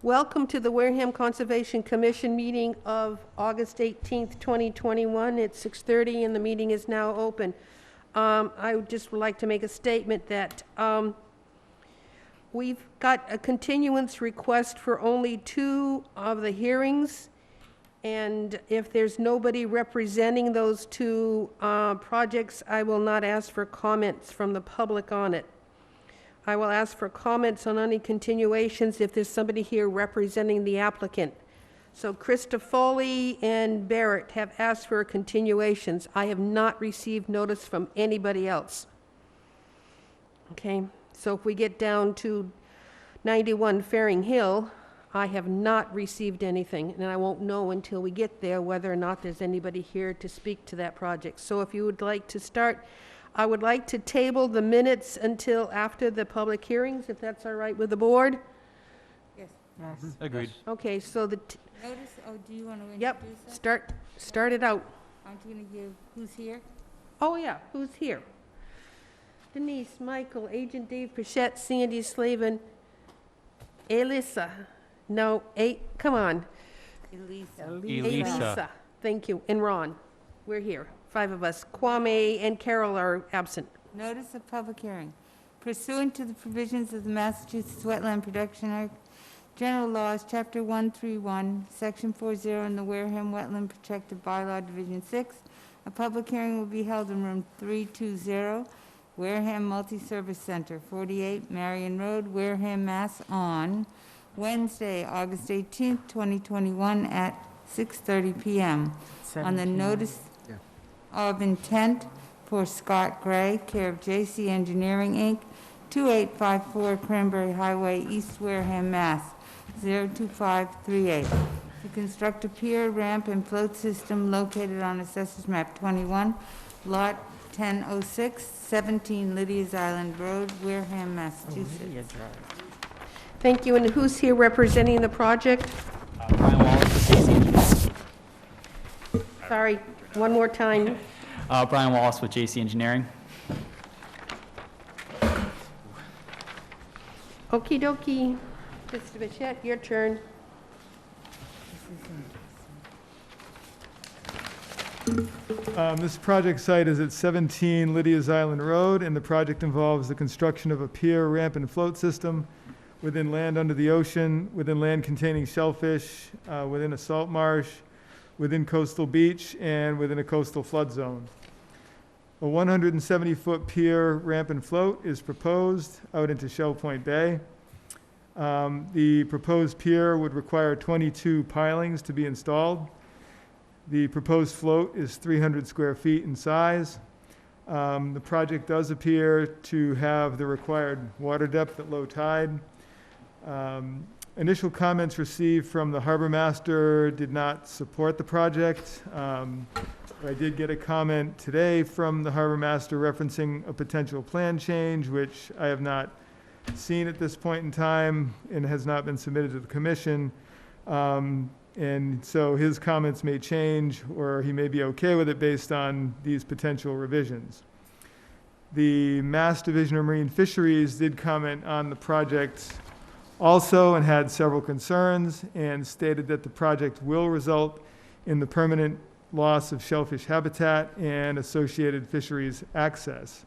Welcome to the Wareham Conservation Commission meeting of August 18th, 2021. It's 6:30 and the meeting is now open. I would just like to make a statement that we've got a continuance request for only 2 of the hearings. And if there's nobody representing those 2 projects, I will not ask for comments from the public on it. I will ask for comments on any continuations if there's somebody here representing the applicant. So Krista Foley and Barrett have asked for continuations. I have not received notice from anybody else. Okay, so if we get down to 91 Faring Hill, I have not received anything, and I won't know until we get there whether or not there's anybody here to speak to that project. So if you would like to start, I would like to table the minutes until after the public hearings, if that's all right with the board. Yes. Yes. Agreed. Okay, so the, Notice, do you want to introduce yep, that? start it out. Aren't you going to give who's here? Oh, yeah, who's here? Denise, Michael, Agent Dave Pichette, Sandy Slavin, Elisa. No, come on. Elisa. Thank you, and Ron. We're here, 5 of us. Kwame and Carol are absent. Notice of public hearing. Pursuant to the provisions of the Massachusetts Wetland Protection Act, General Laws, Chapter 131, Section 40, in the Wareham Wetland Protective Bylaw, Division 6, a public hearing will be held in room 320, Wareham Multi-Service Center, 48 Marion Road, Wareham, Mass. On Wednesday, August 18th, 2021 at 6:30 p.m. On the notice of intent for Scott Gray, care of J.C. Engineering, Inc., 2854 Cranberry Highway, East Wareham, Mass. 02538, to construct a pier, ramp, and float system located on Assessors Map 21, Lot 1006, 17 Lydia's Island Road, Wareham, Massachusetts. Thank you, and who's here representing the project? Brian Wallace with JC Engineering. Sorry, one more time. Brian Wallace with JC Engineering. Okie dokie. Mr. Bichette, your turn. This project site is at 17 Lydia's Island Road, and the project involves the construction of a pier, ramp, and float system within land under the ocean, within land containing shellfish, within a salt marsh, within coastal beach, and within a coastal flood zone. A 170-foot pier, ramp, and float is proposed out into Shell Point Bay. The proposed pier would require 22 pilings to be installed. The proposed float is 300 square feet in size. The project does appear to have the required water depth at low tide. Initial comments received from the harbor master did not support the project. I did get a comment today from the harbor master referencing a potential plan change, which I have not seen at this point in time and has not been submitted to the commission. And so his comments may change, or he may be okay with it based on these potential revisions. The Mass Division of Marine Fisheries did comment on the project also and had several concerns and stated that the project will result in the permanent loss of shellfish habitat and associated fisheries access.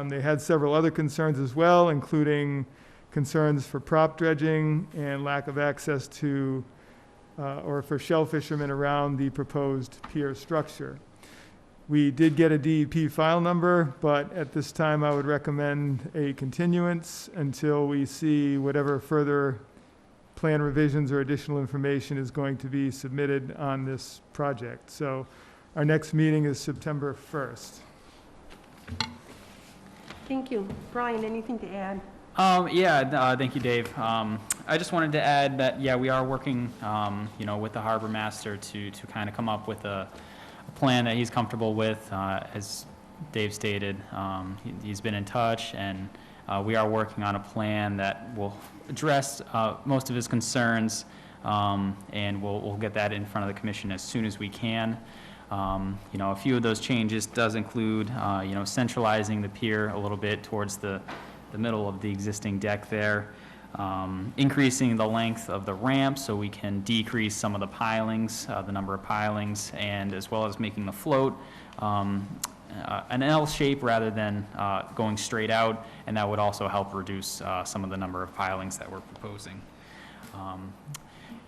They had several other concerns as well, including concerns for prop dredging and lack of access to or for shell fishermen around the proposed pier structure. We did get a DEP file number, but at this time I would recommend a continuance until we see whatever further plan revisions or additional information is going to be submitted on this project. So our next meeting is September 1st. Thank you. Brian, anything to add? Thank you, Dave. I just wanted to add that, we are working, with the harbor master to kind of come up with a plan that he's comfortable with. As Dave stated, he's been in touch, and we are working on a plan that will address most of his concerns, and we'll get that in front of the commission as soon as we can. A few of those changes does include, centralizing the pier a little bit towards the middle of the existing deck there. increasing the length of the ramp so we can decrease some of the pilings, the number of pilings, and as well as making the float an L shape rather than going straight out, and that would also help reduce some of the number of pilings that we're proposing.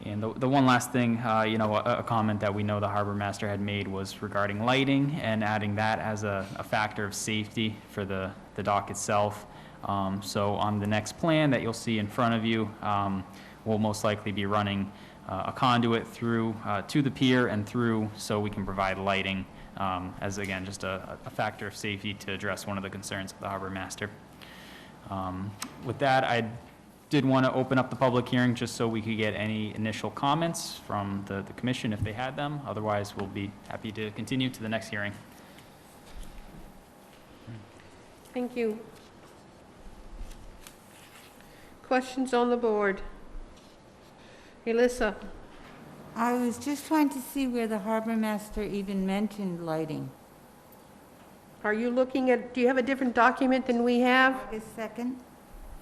And the one last thing, a comment that we know the harbor master had made was regarding lighting and adding that as a factor of safety for the dock itself. So on the next plan that you'll see in front of you, we'll most likely be running a conduit through to the pier and through so we can provide lighting as, again, just a factor of safety to address one of the concerns of the harbor master. With that, I did want to open up the public hearing just so we could get any initial comments from the commission if they had them. Otherwise, we'll be happy to continue to the next hearing. Thank you. Questions on the board? Elissa? I was just trying to see where the harbor master even mentioned lighting. Are you looking at, do you have a different document than we have? August 2nd?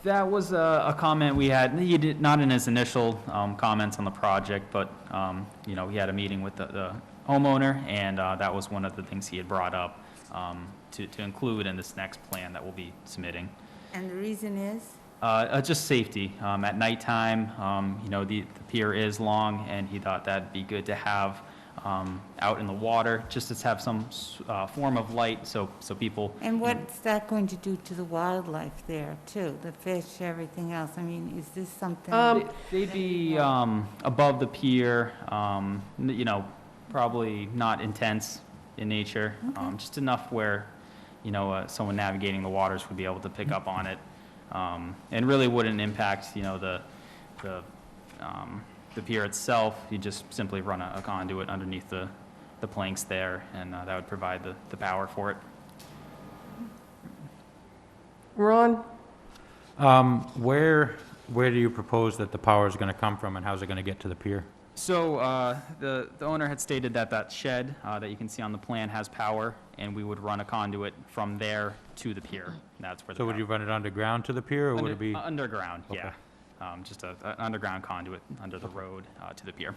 That was a comment we had, he did, not in his initial comments on the project, but, he had a meeting with the homeowner, and that was one of the things he had brought up to include in this next plan that we'll be submitting. And the reason is? Just safety. At nighttime, the pier is long, and he thought that'd be good to have out in the water, just to have some form of light, so people. And what's that going to do to the wildlife there, too? The fish, everything else? I mean, is this something? They'd be above the pier, probably not intense in nature, Okay. just enough where, someone navigating the waters would be able to pick up on it. And really wouldn't impact, the pier itself. You just simply run a conduit underneath the planks there, and that would provide the power for it. Ron? Where do you propose that the power is going to come from, and how's it going to get to the pier? So the owner had stated that shed that you can see on the plan has power, and we would run a conduit from there to the pier. That's where the So would power- you run it underground to the pier, or would it be? Underground, Okay. yeah. Just an underground conduit under the road to the pier.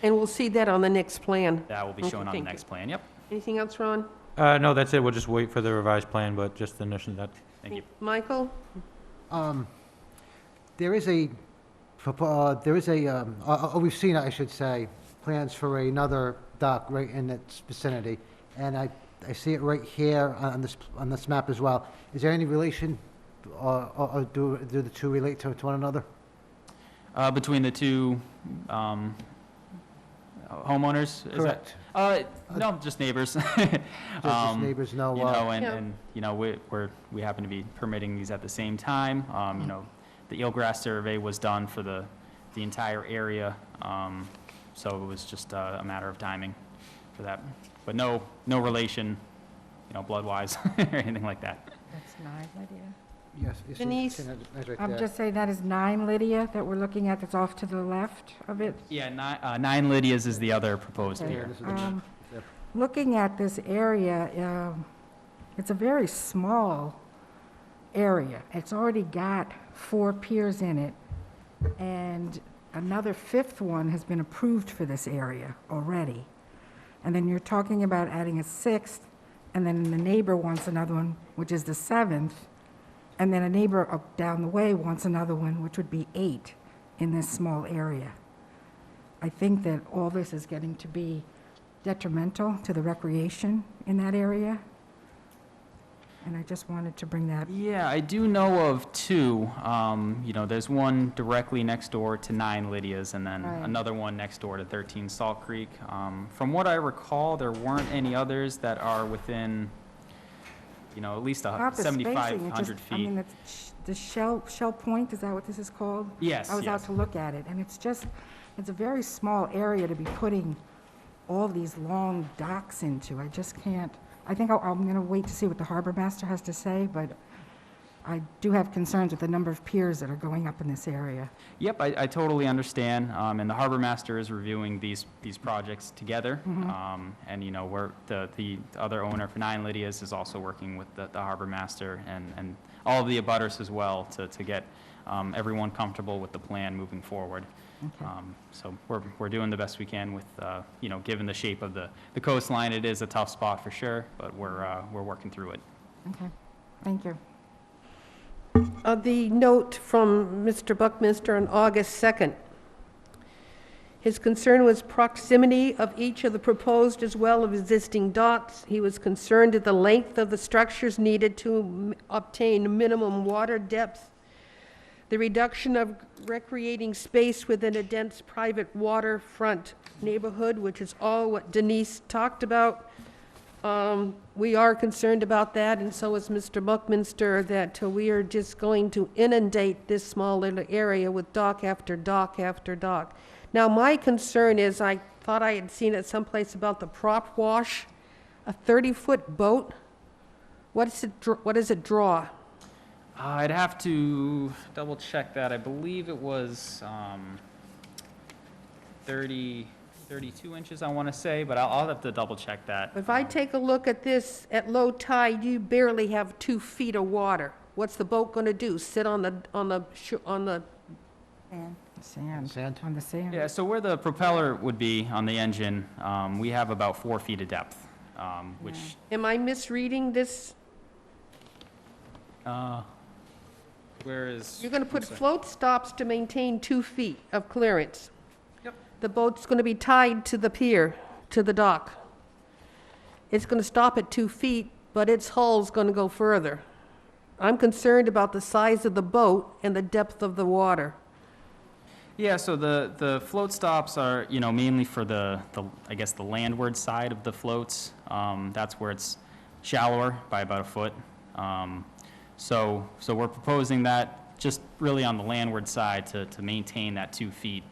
And we'll see that on the next plan. That will be Okay, shown on the thank next you. plan, yep. Anything else, Ron? No, that's it. We'll just wait for the revised plan, but just the initial, that. Thank you. Michael? There is a, we've seen, I should say, plans for another dock right in its vicinity, and I see it right here on this map as well. Is there any relation, or do the two relate to one another? Between the two homeowners? Is that- Correct. No, just neighbors. Just neighbors know, We happen to be permitting these at the same time. The eelgrass survey was done for the entire area, so it was just a matter of timing for that. But no relation, blood-wise or anything like that. That's 9, Lydia. yes. you see- Denise? see that's right I'm there. just saying that is 9, Lydia, that we're looking at, that's off to the left of it. Yeah, 9 Lydias is the other proposed Okay. Yeah, pier. this is the- Um, Yep. Looking at this area, it's a very small area. It's already got 4 piers in it, and another 5th one has been approved for this area already. And then you're talking about adding a 6th, and then the neighbor wants another one, which is the 7th, and then a neighbor up down the way wants another one, which would be 8 in this small area. I think that all this is getting to be detrimental to the recreation in that area, and I just wanted to bring that. Yeah, I do know of 2. There's one directly next door to 9 Lydias, and then Right. another one next door to 13 Salt Creek. From what I recall, there weren't any others that are within, at least Not the spacing, it 7,500 just- I mean, feet. it's the Shell Point, is that what this is called? Yes, I was out yes. to look at it, and it's a very small area to be putting all these long docks into. I just can't, I think I'm going to wait to see what the harbor master has to say, but I do have concerns with the number of piers that are going up in this area. Yep, I totally understand, and the harbor master is reviewing these projects together. And, we're, the other owner for 9 Lydias is also working with the harbor master and all of the abutters as well to get everyone comfortable with the plan moving forward. Okay. So we're doing the best we can with, you know, given the shape of the coastline, it is a tough spot for sure, but we're working through it. Okay, thank you. The note from Mr. Buckminster on August 2nd. His concern was proximity of each of the proposed as well as existing docks. He was concerned at the length of the structures needed to obtain minimum water depth, the reduction of recreating space within a dense private waterfront neighborhood, which is all what Denise talked about. We are concerned about that, and so is Mr. Buckminster, that we are just going to inundate this small little area with dock after dock after dock. Now, my concern is, I thought I had seen it someplace about the prop wash, a 30-foot boat. What does it draw? I'd have to double check that. I believe it was 32 inches, I want to say, but I'll have to double check that. If I take a look at this at low tide, you barely have 2 feet of water. What's the boat going to do? Sit on the And Sand, on the sand. Yeah, so where the propeller would be on the engine, we have about 4 feet of depth, which, Am I misreading this? where is? You're going to put float stops to maintain 2 feet of clearance. Yep. The boat's going to be tied to the pier, to the dock. It's going to stop at 2 feet, but its hull's going to go further. I'm concerned about the size of the boat and the depth of the water. Yeah, so the float stops are, you know, mainly for the I guess, the landward side of the floats. That's where it's shallower by about a foot. So we're proposing that just really on the landward side to maintain that 2 feet.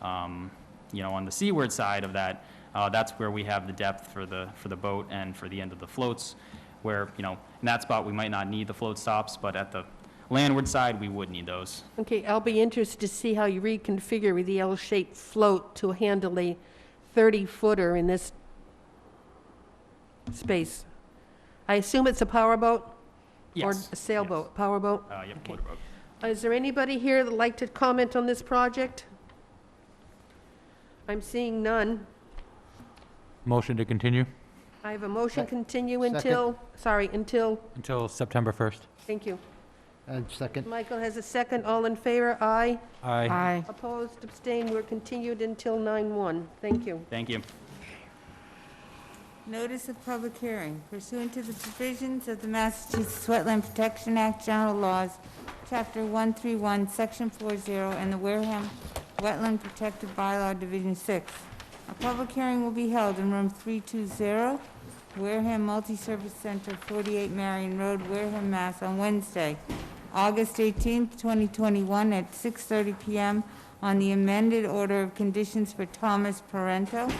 You know, on the seaward side of that, that's where we have the depth for the boat and for the end of the floats, where, you know, in that spot, we might not need the float stops, but at the landward side, we would need those. Okay, I'll be interested to see how you reconfigure the L-shaped float to handle a 30-footer in this space. I assume it's a powerboat? Or Yes. a sailboat, powerboat? Yep, Okay. motorboat. Is there anybody here that'd like to comment on this project? I'm seeing none. Motion to continue I have a motion Sec- continue second. until, until September 1st. thank you. And second, Michael has a second. All in favor? Aye. Aye. Aye. Opposed, abstained, we're continued until 9/1. Thank you. Thank you. notice of public hearing pursuant to the provisions of the Massachusetts Wetland Protection Act, General Laws, Chapter 131, Section 40, and the Wareham Wetland Protective Bylaw, Division 6. A public hearing will be held in room 320, Wareham Multi-Service Center, 48 Marion Road, Wareham, Mass. On Wednesday, August 18th, 2021, at 6:30 PM on the amended order of conditions for Thomas Parento,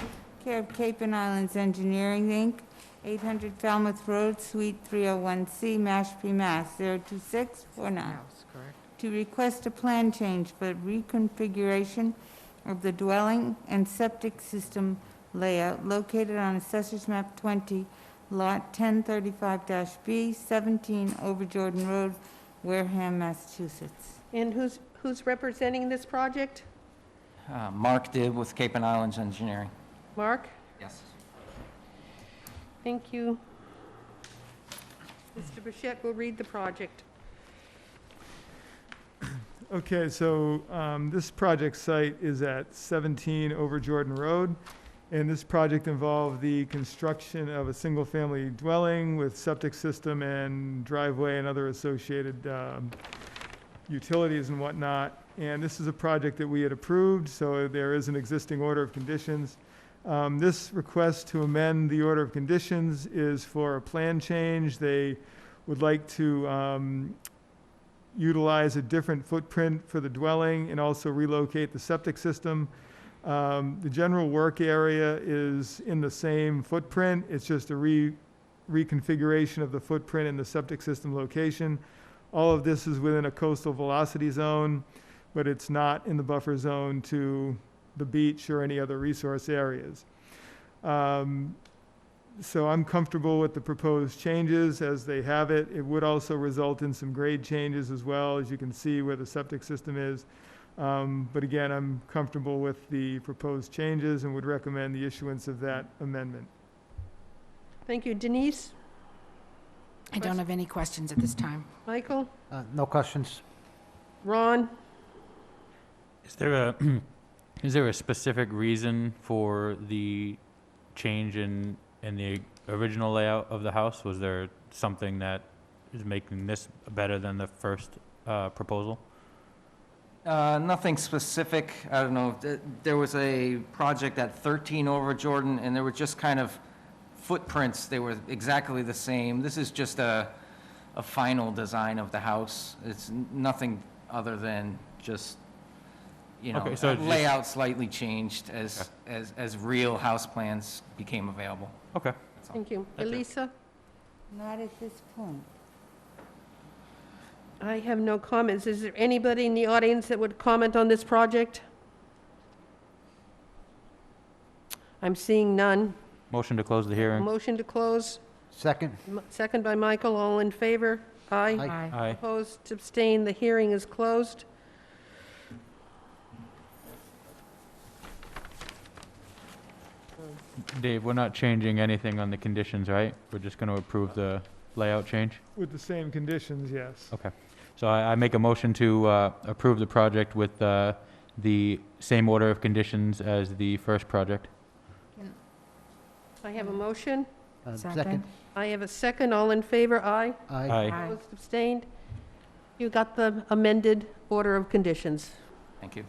care of Cape and Islands Engineering, Inc., 800 Falmouth Road, Suite 301C, Mashpee, Mass. 02649, House, correct. to request a plan change for reconfiguration of the dwelling and septic system layout located on Assessors Map 20, Lot 1035-B, 17 Over Jordan Road, Wareham, Massachusetts. And who's representing this project? Mark Dibb with Cape and Islands Engineering. Mark? Yes. Thank you. Mr. Bichette will read the project. Okay, so this project site is at 17 Over Jordan Road, and this project involved the construction of a single-family dwelling with septic system and driveway and other associated utilities and whatnot. And this is a project that we had approved, so there is an existing order of conditions. This request to amend the order of conditions is for a plan change. They would like to utilize a different footprint for the dwelling and also relocate the septic system. The general work area is in the same footprint. It's just a reconfiguration of the footprint and the septic system location. All of this is within a coastal velocity zone, but it's not in the buffer zone to the beach or any other resource areas. So I'm comfortable with the proposed changes as they have it. It would also result in some grade changes as well, as you can see where the septic system is. But again, I'm comfortable with the proposed changes and would recommend the issuance of that amendment. Thank you. Denise? I don't have any questions at this time. Michael? No questions. Ron? Is there a, is there a specific reason for the change in the original layout of the house? Was there something that is making this better than the first proposal? Nothing specific. I don't know. There was a project at 13 over Jordan, and there were just kind of footprints. They were exactly the same. This is just a final design of the house. It's nothing other than just, you know, Okay, so just- layout slightly changed as real house plans became available. Okay. That's all. Thank you. That's it. Elisa? Not at this point. I have no comments. Is there anybody in the audience that would comment on this project? I'm seeing none. Motion to close the hearing? Motion to close. Second? Second by Michael. All in favor? Aye. Aye. Aye. Opposed, abstained, the hearing is closed. Dave, we're not changing anything on the conditions, right? We're just going to approve the layout change? With the same conditions, yes. Okay. So I make a motion to approve the project with the same order of conditions as the first project. I have a motion. Second? I have a second. All in favor? Aye. Aye. Aye. Opposed, abstained. You got the amended order of conditions. Thank you.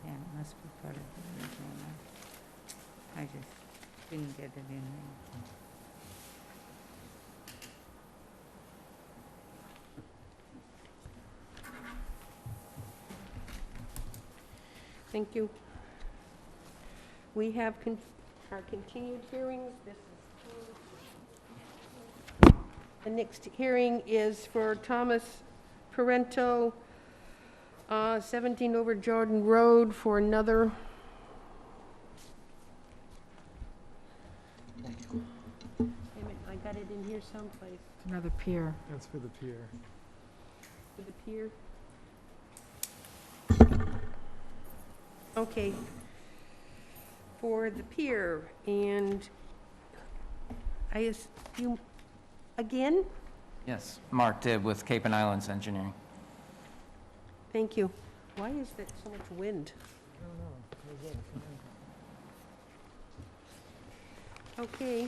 Yeah, it must be part of the original. I just didn't get it in there. Thank you. We have our continued hearings. This is the next hearing is for Thomas Parento, 17 over Jordan Road for another. Wait a minute, I got it in here someplace. Another pier. That's for the pier. For the pier? Okay. For the pier, and you, again? Yes, Mark Dibb with Cape and Islands Engineering. Thank you. Why is there so much wind? Okay.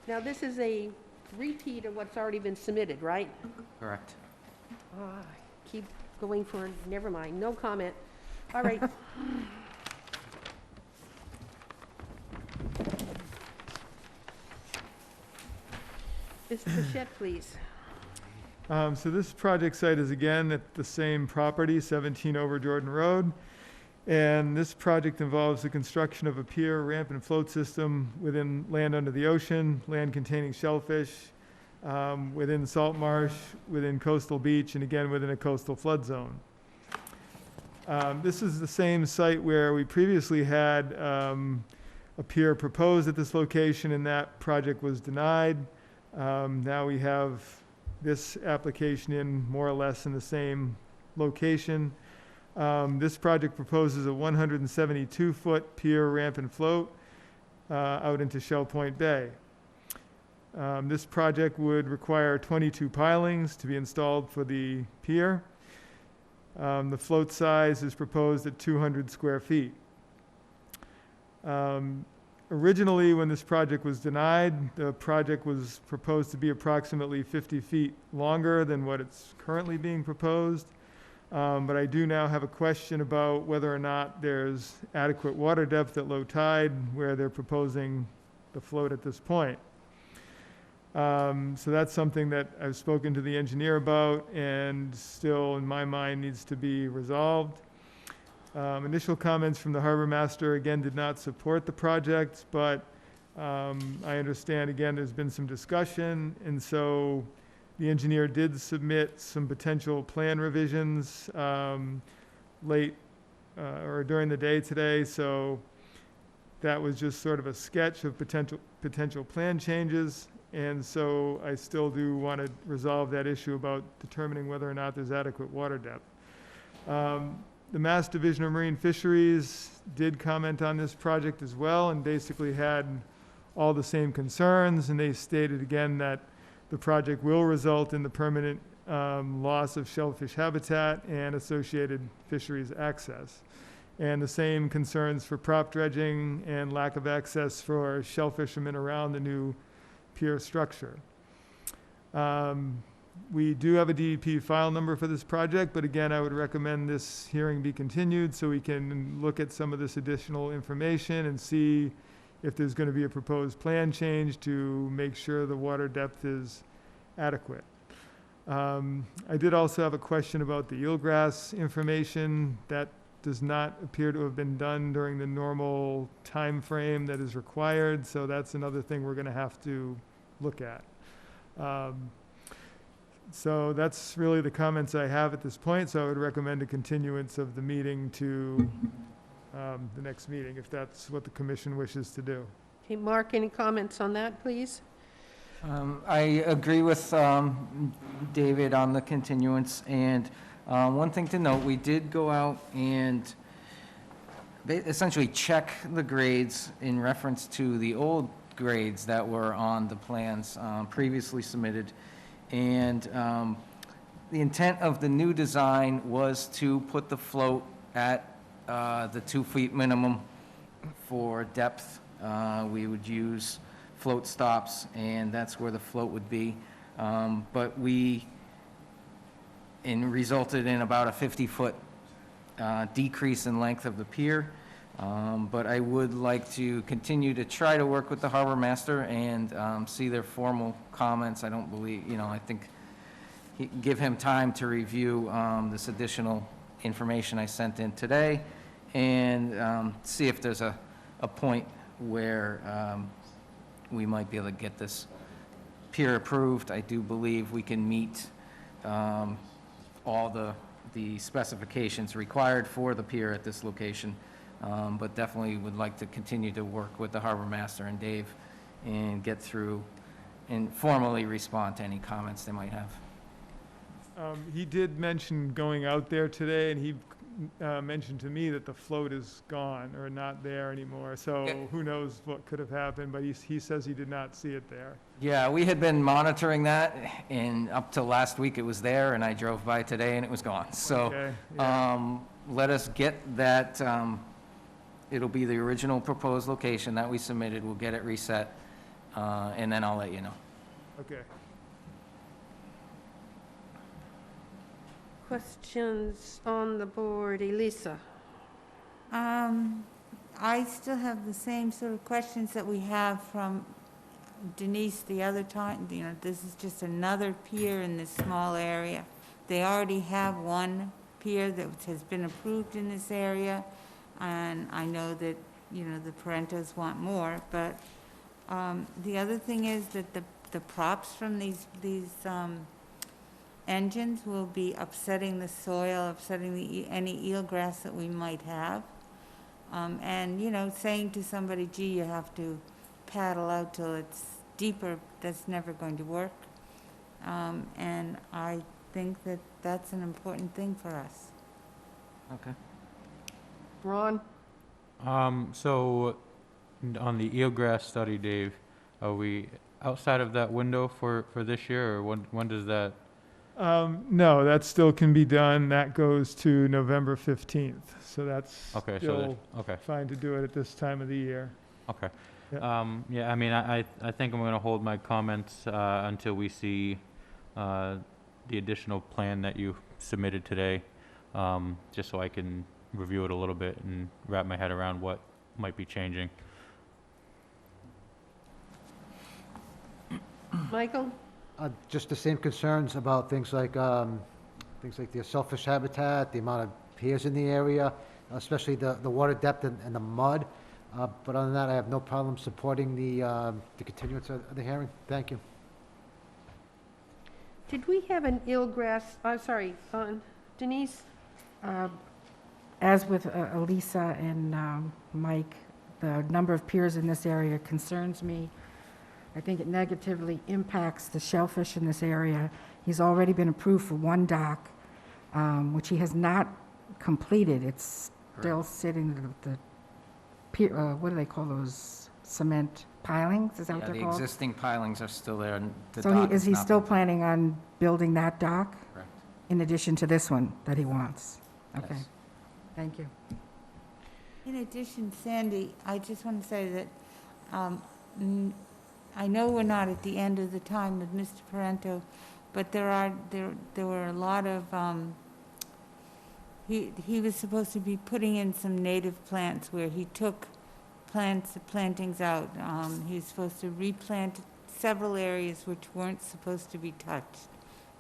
Now, this is a repeat of what's already been submitted, right? Correct. Keep going for, never mind, no comment. All right. Mr. Bichette, please. So this project site is again at the same property, 17 over Jordan Road. And this project involves the construction of a pier, ramp, and float system within land under the ocean, land containing shellfish, within salt marsh, within coastal beach, and again within a coastal flood zone. This is the same site where we previously had a pier proposed at this location, and that project was denied. Now we have this application in more or less in the same location. This project proposes a 172-foot pier, ramp, and float out into Shell Point Bay. This project would require 22 pilings to be installed for the pier. The float size is proposed at 200 square feet. Originally, when this project was denied, the project was proposed to be approximately 50 feet longer than what it's currently being proposed. But I do now have a question about whether or not there's adequate water depth at low tide where they're proposing the float at this point. So that's something that I've spoken to the engineer about and still, in my mind, needs to be resolved. Initial comments from the harbor master, again, did not support the project, but I understand, again, there's been some discussion, and so the engineer did submit some potential plan revisions late or during the day today, so that was just sort of a sketch of potential plan changes, and so I still do want to resolve that issue about determining whether or not there's adequate water depth. The Mass Division of Marine Fisheries did comment on this project as well and basically had all the same concerns, and they stated again that the project will result in the permanent loss of shellfish habitat and associated fisheries access. And the same concerns for prop dredging and lack of access for shellfishermen around the new pier structure. We do have a DEP file number for this project, but again, I would recommend this hearing be continued so we can look at some of this additional information and see if there's going to be a proposed plan change to make sure the water depth is adequate. I did also have a question about the eelgrass information. That does not appear to have been done during the normal time frame that is required, so that's another thing we're going to have to look at. So that's really the comments I have at this point, so I would recommend a continuance of the meeting to the next meeting, if that's what the commission wishes to do. Okay, Mark, any comments on that, please? I agree with David on the continuance, and one thing to note, we did go out and essentially check the grades in reference to the old grades that were on the plans previously submitted. And the intent of the new design was to put the float at the 2 feet minimum for depth. We would use float stops, and that's where the float would be. But resulted in about a 50-foot decrease in length of the pier. But I would like to continue to try to work with the harbor master and see their formal comments. I don't believe, I think give him time to review this additional information I sent in today and see if there's a point where we might be able to get this pier approved. I do believe we can meet all the specifications required for the pier at this location. But definitely would like to continue to work with the harbor master and Dave and get through and formally respond to any comments they might have. He did mention going out there today, and he mentioned to me that the float is gone or not there anymore. So who knows what could have happened, but he says he did not see it there. Yeah, we had been monitoring that, and up till last week it was there, and I drove by today and it was gone. So Okay, yeah. let us get that. It'll be the original proposed location that we submitted. We'll get it reset, and then I'll let you know. Okay. Questions on the board? Elisa? I still have the same sort of questions that we have from Denise the other time. This is just another pier in this small area. They already have one pier that has been approved in this area, and I know that, the Parentos want more, but the other thing is that the props from these engines will be upsetting the soil, upsetting any eelgrass that we might have. And, saying to somebody, gee, you have to paddle out till it's deeper, that's never going to work. And I think that that's an important thing for us. Okay. Ron? So on the eelgrass study, Dave, are we outside of that window for this year, or when does that? No, that still can be done. That goes to November 15th. So that's Okay, still okay, fine to do it at this time of the year. okay. Yeah. Yeah, I mean, I think I'm gonna hold my comments, until we see, the additional plan that you submitted today, just so I can review it a little bit and wrap my head around what might be changing. Michael? Just the same concerns about things like the shellfish habitat, the amount of piers in the area, especially the water depth and the mud. But other than that, I have no problem supporting the continuance of the hearing. Thank you. Did we have an Eelgrass, Denise? As with Elisa and Mike, the number of piers in this area concerns me. I think it negatively impacts the shellfish in this area. He's already been approved for one dock, which he has not completed. It's still sitting, the pier, what do they call those, cement pilings? Is that what Yeah, they're the called? existing pilings are still there, and the So dock is he not still been- planning on building that dock Correct. in addition to this one that he wants? Okay, Yes. thank you. In addition, Sandy, I just want to say that I know we're not at the end of the time with Mr. Parento, but there were a lot of, he was supposed to be putting in some native plants where he took plantings out. He was supposed to replant several areas which weren't supposed to be touched,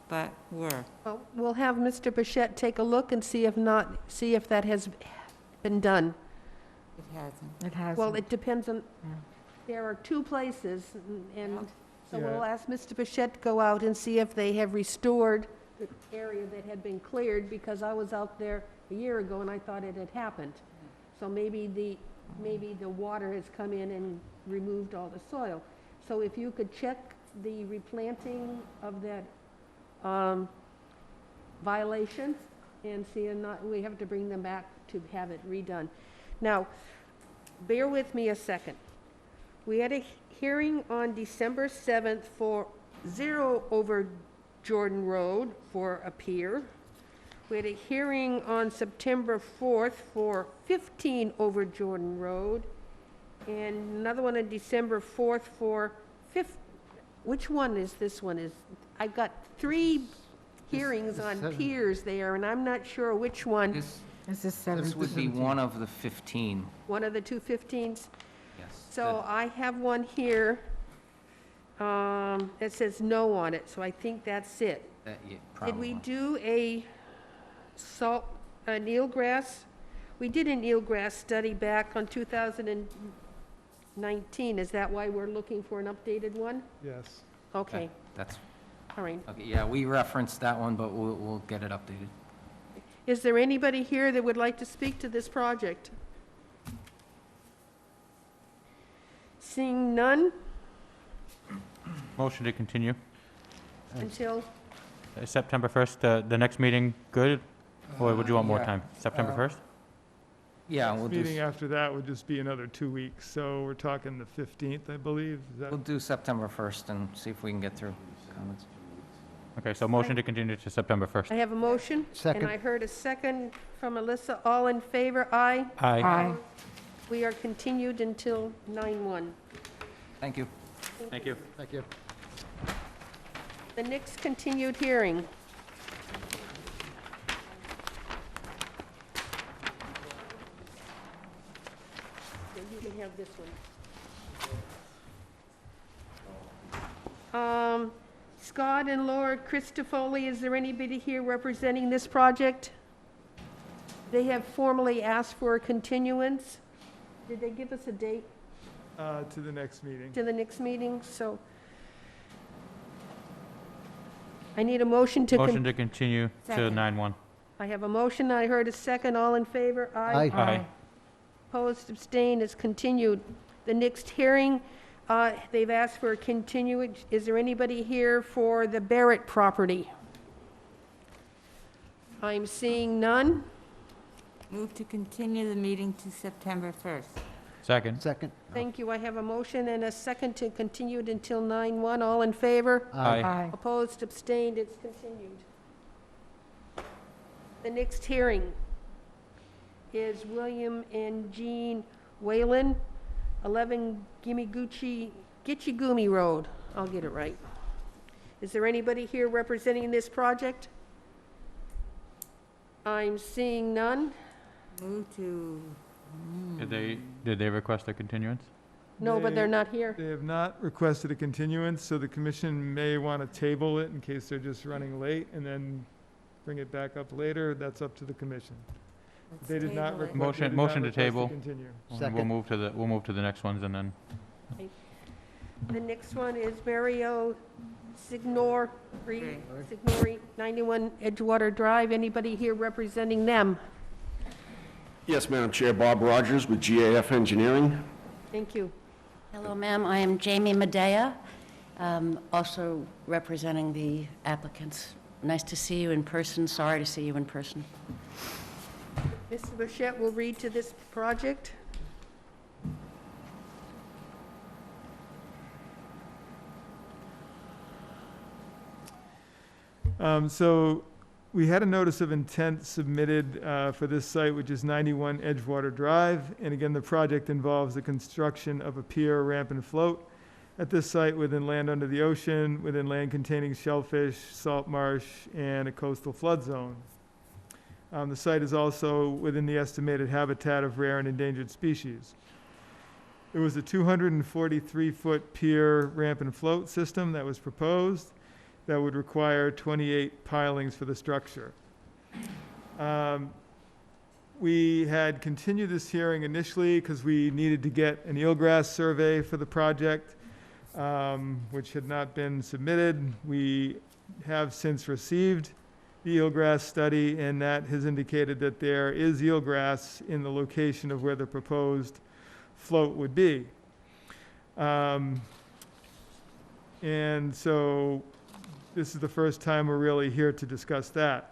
but were. Well, we'll have Mr. Bichette take a look and see if that has been done. It hasn't. It has. Well, it depends on, Yeah. there are two places, and so Yeah. we'll ask Mr. Bichette to go out and see if they have restored the area that had been cleared, because I was out there a year ago and I thought it had happened. So maybe the water has come in and removed all the soil. So if you could check the replanting of that violation and see, we have to bring them back to have it redone. Now, bear with me a second. We had a hearing on December 7th for 0 over Jordan Road for a pier. We had a hearing on September 4th for 15 over Jordan Road, and another one on December 4th for which one is this one? I've got 3 hearings on seven. piers there, and I'm not sure which one. This Is this 7? this would be one of the 15, One of the 2 15s. yes. So I have one here that says no on it, so I think that's it. Did we do an eelgrass? We did an eelgrass study back on 2019. Is that why we're looking for an updated one? Yes. Okay, That's, all right. okay, yeah, we referenced that one, but we'll get it updated. Is there anybody here that would like to speak to this project? Seeing none Motion to continue. until, September 1st, the next meeting, good? Or would you want more Yeah. time? September 1st? Yeah, we'll Meeting do, after that would just be another 2 weeks, so we're talking the 15th, I believe. Is that? we'll do September 1st and see if we can get through comments. Okay, so motion to continue to September 1st. I have a motion, and Second. I heard a second from Alyssa. All in favor? Aye. Aye. Aye. We are continued until 9/1. Thank you. Thank you. Thank you. The next continued hearing. Yeah, you can have this one. Scott and Laura Christofoli, is there anybody here representing this project? They have formally asked for a continuance. Did they give us a date To the next meeting. to the next meeting? So I need a motion to. Motion to continue to Second. 9/1. I have a motion, I heard a second, all in favor? Aye. Aye. Opposed, abstained, is continued. The next hearing, they've asked for a continuance. Is there anybody here for the Barrett property? I'm seeing none. Move to continue the meeting to September 1st. Second. Second. Thank you, I have a motion and a second to continue it until 9/1, all in favor? Aye. Aye. Opposed, abstained, it's continued. The next hearing is William and Jean Whalen, 11 Gitchigumi Road. I'll get it right. Is there anybody here representing this project? I'm seeing none. Move to, Did they request a continuance? No, but they're not here. They have not requested a continuance, so the commission may want to table it in case they're just running late and then bring it back up later. That's up to the commission. They did not request. they did not Motion to request table. Continue. We'll Second. move to the next ones and then, The next one is Mario Signori, 91 Edgewater Drive. Anybody here representing them? Yes, Madam Chair, Bob Rogers with GAF Engineering. Thank you. Hello, ma'am. I am Jamie Medea, also representing the applicants. Nice to see you in person. Sorry to see you in person. Mr. Burchett will read to this project. So we had a notice of intent submitted for this site, which is 91 Edgewater Drive. And again, the project involves the construction of a pier, ramp, and float at this site within land under the ocean, within land containing shellfish, salt marsh, and a coastal flood zone. The site is also within the estimated habitat of rare and endangered species. It was a 243-foot pier, ramp, and float system that was proposed that would require 28 pilings for the structure. We had continued this hearing initially because we needed to get an eelgrass survey for the project, which had not been submitted. We have since received the eelgrass study, and that has indicated that there is eelgrass in the location of where the proposed float would be. And so this is the first time we're really here to discuss that.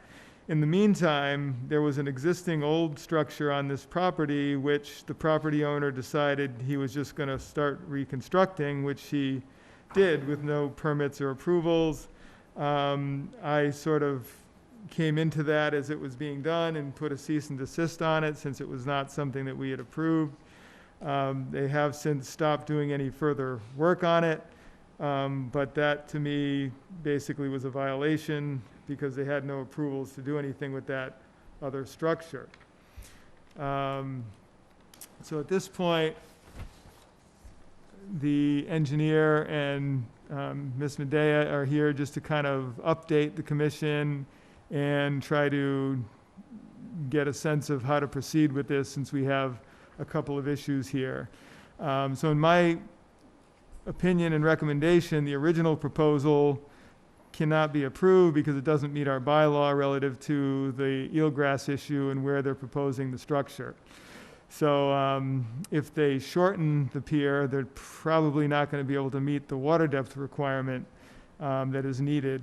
In the meantime, there was an existing old structure on this property, which the property owner decided he was just going to start reconstructing, which he did with no permits or approvals. I sort of came into that as it was being done and put a cease and desist on it, since it was not something that we had approved. They have since stopped doing any further work on it. But that, to me, basically was a violation because they had no approvals to do anything with that other structure. So at this point, the engineer and Ms. Medea are here just to kind of update the commission and try to get a sense of how to proceed with this, since we have a couple of issues here. So in my opinion and recommendation, the original proposal cannot be approved because it doesn't meet our bylaw relative to the eelgrass issue and where they're proposing the structure. So if they shorten the pier, they're probably not going to be able to meet the water depth requirement that is needed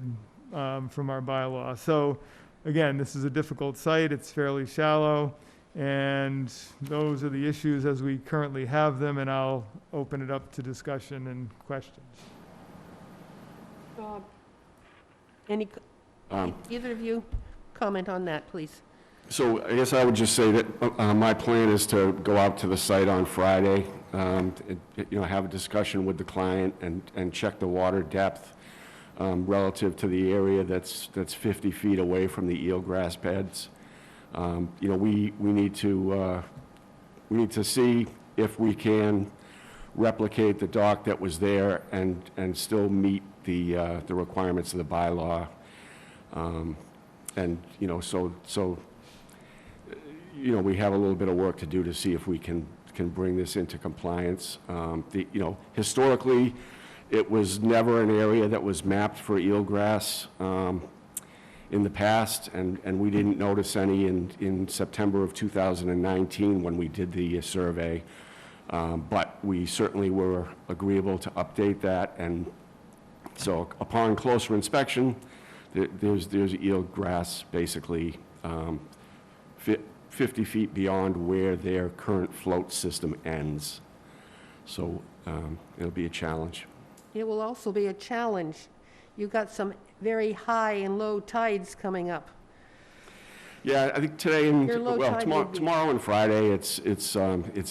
from our bylaw. So again, this is a difficult site. It's fairly shallow. And those are the issues as we currently have them, and I'll open it up to discussion and questions. Either of you comment on that, please? So I guess I would just say that my plan is to go out to the site on Friday, have a discussion with the client and check the water depth relative to the area that's 50 feet away from the eelgrass beds. We need to see if we can replicate the dock that was there and still meet the requirements of the bylaw. We have a little bit of work to do to see if we can bring this into compliance. Historically, it was never an area that was mapped for eelgrass in the past, and we didn't notice any in September of 2019 when we did the survey. But we certainly were agreeable to update that, and so upon closer inspection, there's eelgrass basically 50 feet beyond where their current float system ends. So it'll be a challenge. It will also be a challenge. You've got some very high and low tides coming up. Yeah, I think today and, Your low well, tide would be- tomorrow and Friday, it's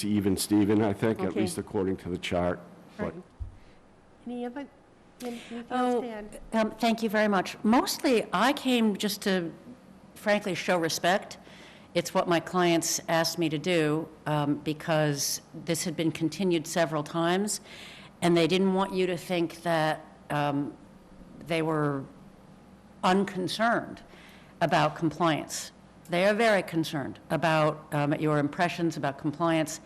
even Steven, I think, at Okay. least according to the chart. But Right. Anything else Oh, to add? Thank you very much. Mostly, I came just to frankly show respect. It's what my clients asked me to do because this had been continued several times, and they didn't want you to think that they were unconcerned about compliance. They are very concerned about your impressions about compliance,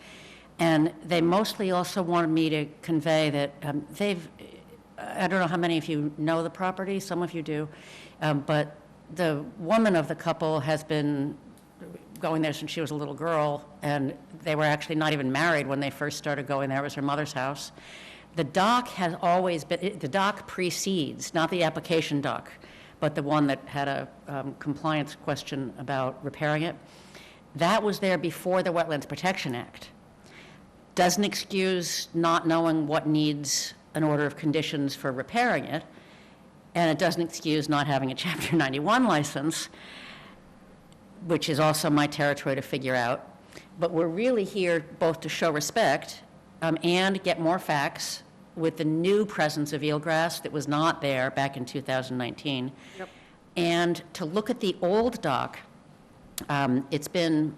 and they mostly also wanted me to convey that I don't know how many of you know the property, some of you do, but the woman of the couple has been going there since she was a little girl, and they were actually not even married when they first started going there. It was her mother's house. The dock has always been, the dock precedes, not the application dock, but the one that had a compliance question about repairing it. That was there before the Wetlands Protection Act. Doesn't excuse not knowing what needs an order of conditions for repairing it, and it doesn't excuse not having a Chapter 91 license, which is also my territory to figure out. But we're really here both to show respect and get more facts with the new presence of eelgrass that was not there back in 2019. Yep. And to look at the old dock. It's been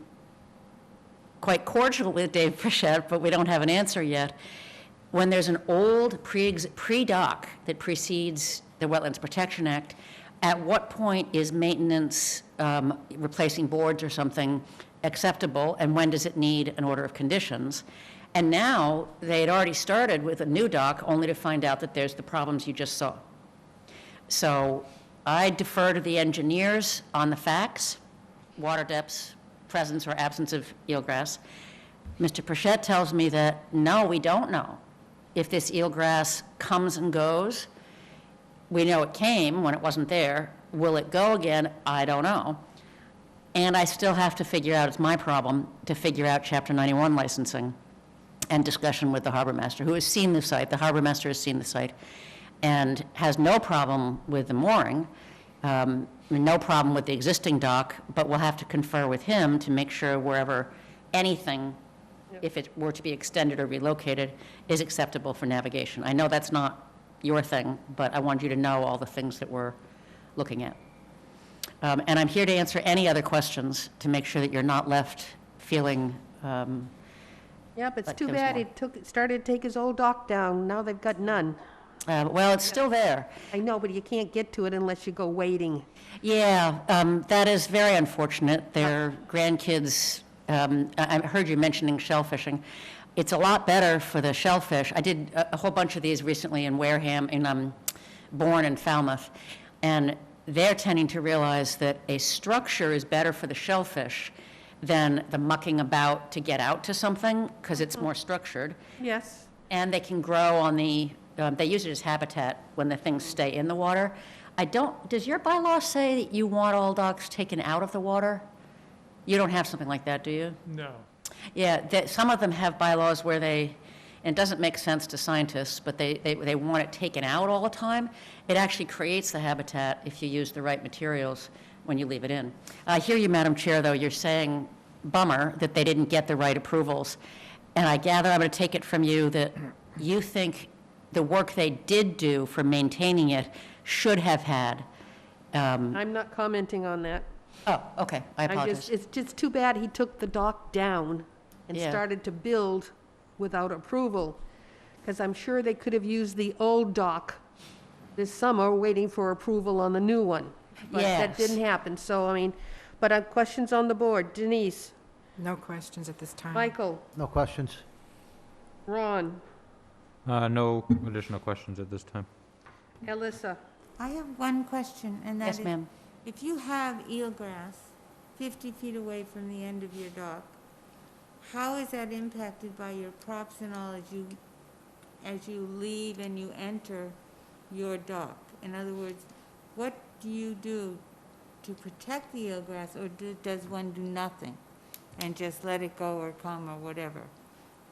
quite cordial with Dave Frichette, but we don't have an answer yet. When there's an old pre-dock that precedes the Wetlands Protection Act, at what point is maintenance, replacing boards or something, acceptable, and when does it need an order of conditions? And now, they had already started with a new dock, only to find out that there's the problems you just saw. So I defer to the engineers on the facts, water depths, presence or absence of eelgrass. Mr. Frichette tells me that, no, we don't know if this eelgrass comes and goes. We know it came when it wasn't there. Will it go again? I don't know. And I still have to figure out, it's my problem, to figure out Chapter 91 licensing and discussion with the harbor master, who has seen the site. The harbor master has seen the site and has no problem with the mooring, no problem with the existing dock, but we'll have to confer with him to make sure wherever anything, if it were to be extended or relocated, is acceptable for navigation. I know that's not your thing, but I want you to know all the things that we're looking at. And I'm here to answer any other questions to make sure that you're not left feeling. Yeah, but it's Like too there was bad more. he started to take his old dock down. Now they've got none. Well, it's still there. I know, but you can't get to it unless you go wading. Yeah, that is very unfortunate. Their grandkids, I heard you mentioning shellfishing. It's a lot better for the shellfish. I did a whole bunch of these recently in Wareham, in Bourne and Falmouth, and they're tending to realize that a structure is better for the shellfish than the mucking about to get out to something, because it's more structured. Yes. And they can grow on the, they use it as habitat when the things stay in the water. Does your bylaw say that you want all docks taken out of the water? You don't have something like that, do you? No. Yeah, some of them have bylaws where they, and it doesn't make sense to scientists, but they want it taken out all the time. It actually creates the habitat if you use the right materials when you leave it in. I hear you, Madam Chair, though, you're saying, bummer, that they didn't get the right approvals. And I gather, I'm going to take it from you, that you think the work they did do for maintaining it should have had. I'm not commenting on that. Oh, okay, I apologize. It's just too bad he took the dock down and Yeah. started to build without approval, because I'm sure they could have used the old dock this summer, waiting for approval on the new one. But that Yes. didn't happen, so, I mean, but questions on the board. Denise? No questions at this time. Michael? No questions. Ron? No additional questions at this time. Alyssa? I have one question, and that Yes, is, ma'am. if you have eelgrass 50 feet away from the end of your dock, how is that impacted by your props and all as you leave and you enter your dock? In other words, what do you do to protect the eelgrass, or does one do nothing and just let it go or come or whatever?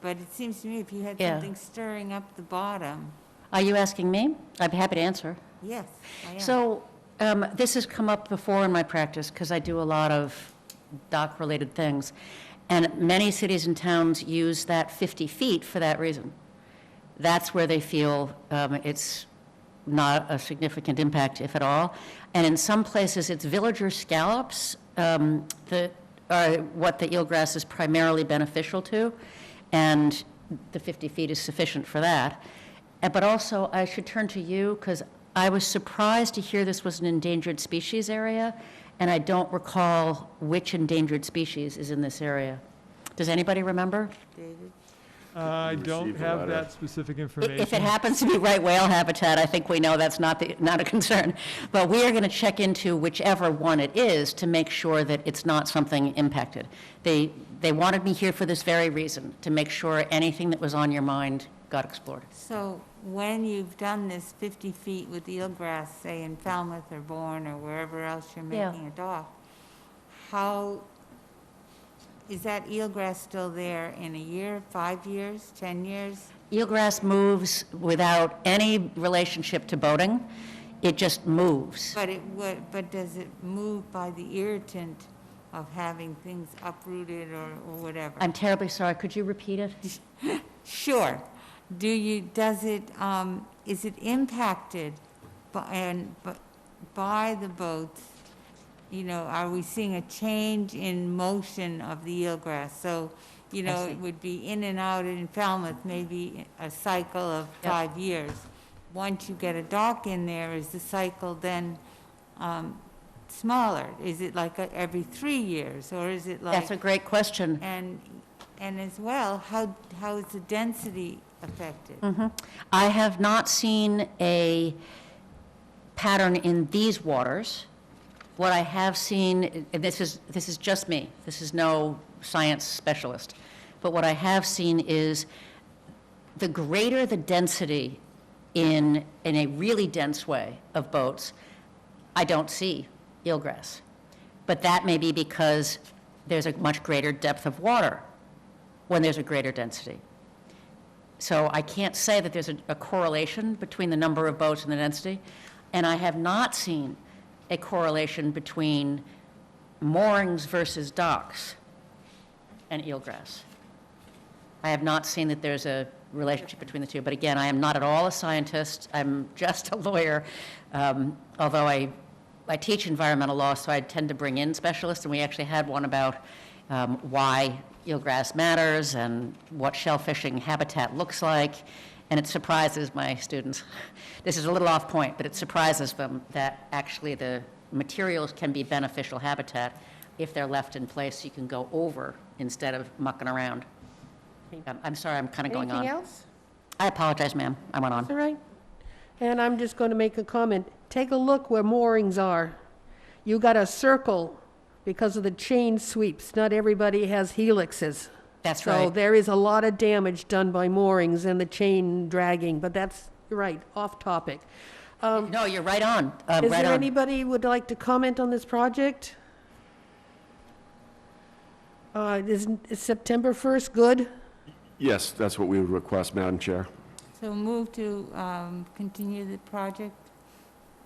But it seems to me if you had Yeah. something stirring up the bottom, Are you asking me? I'd be happy to answer. yes, I am. So this has come up before in my practice because I do a lot of dock-related things. And many cities and towns use that 50 feet for that reason. That's where they feel it's not a significant impact, if at all. And in some places, it's villager scallops that what the eelgrass is primarily beneficial to, and the 50 feet is sufficient for that. But also, I should turn to you, because I was surprised to hear this was an endangered species area, and I don't recall which endangered species is in this area. Does anybody remember? David? I don't Received a have letter. that specific information. If it happens to be right whale habitat, I think we know that's not a concern. But we are going to check into whichever one it is to make sure that it's not something impacted. They wanted me here for this very reason, to make sure anything that was on your mind got explored. So when you've done this 50 feet with eelgrass, say in Falmouth or Bourne or wherever else you're Yeah. making a dock, how, is that eelgrass still there in a year, 5 years, 10 years? Eelgrass moves without any relationship to boating. It just moves. But it would, but does it move by the irritant of having things uprooted or whatever? I'm terribly sorry. Could you repeat it? Sure. Does it, is it impacted by the boats? You know, are we seeing a change in motion of the eelgrass? So, you know, see. it would be in and out in Falmouth, maybe a cycle of Yep. 5 years. Once you get a dock in there, is the cycle then smaller? Is it like every 3 years, or is it like? That's a great question. And as well, how is the density affected? I have not seen a pattern in these waters. What I have seen, and this is just me, this is no science specialist, but what I have seen is the greater the density in a really dense way of boats, I don't see eelgrass. But that may be because there's a much greater depth of water when there's a greater density. So I can't say that there's a correlation between the number of boats and the density, and I have not seen a correlation between moorings versus docks and eelgrass. I have not seen that there's a relationship between the two, but again, I am not at all a scientist. I'm just a lawyer, although I teach environmental law, so I tend to bring in specialists, and we actually had one about why eelgrass matters and what shellfishing habitat looks like, and it surprises my students. This is a little off point, but it surprises them that actually the materials can be beneficial habitat if they're left in place. You can go over instead of mucking around. I'm sorry, I'm kind of going on. Anything else? I apologize, ma'am. I went on. That's all right. And I'm just going to make a comment. Take a look where moorings are. You got a circle because of the chain sweeps. Not everybody has helixes. That's So right. there is a lot of damage done by moorings and the chain dragging, but you're right, off topic. No, you're right on. Is Right there on. anybody who would like to comment on this project? Is September 1st good? Yes, that's what we would request, Madam Chair. So move to continue the project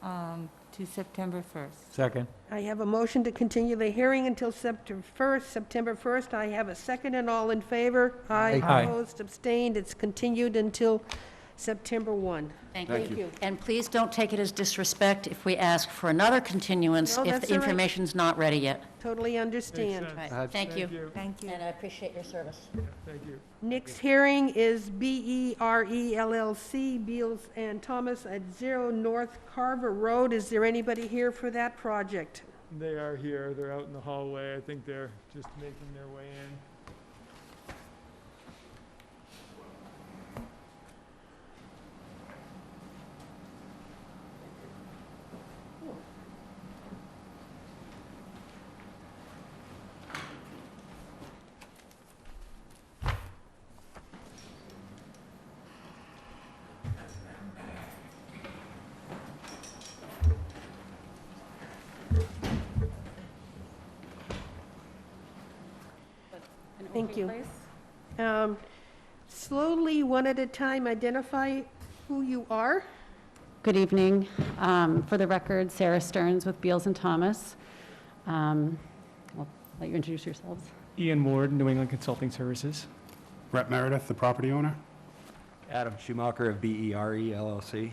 to September 1st. Second. I have a motion to continue the hearing until September 1st. I have a second, and all in favor? Aye. Aye. Opposed, abstained, it's continued until September 1. Thank Thank you. you. And please don't take it as disrespect if we ask for another continuance No, if that's the all right. information's not ready yet. Totally understand. sense. Right. Thank you. Thank you. And I appreciate your service. Thank you. Next hearing is BERE LLC, Beals and Thomas at 0 North Carver Road. Is there anybody here for that project? They are here, they're out in the hallway, I think they're just making their way in. Thank you. Slowly, one at a time, identify who you are. Good evening. For the record, Sarah Stearns with Beals and Thomas. I'll let you introduce yourselves. Ian Ward, New England Consulting Services. Brett Meredith, the property owner. Adam Schumacher of BERE LLC.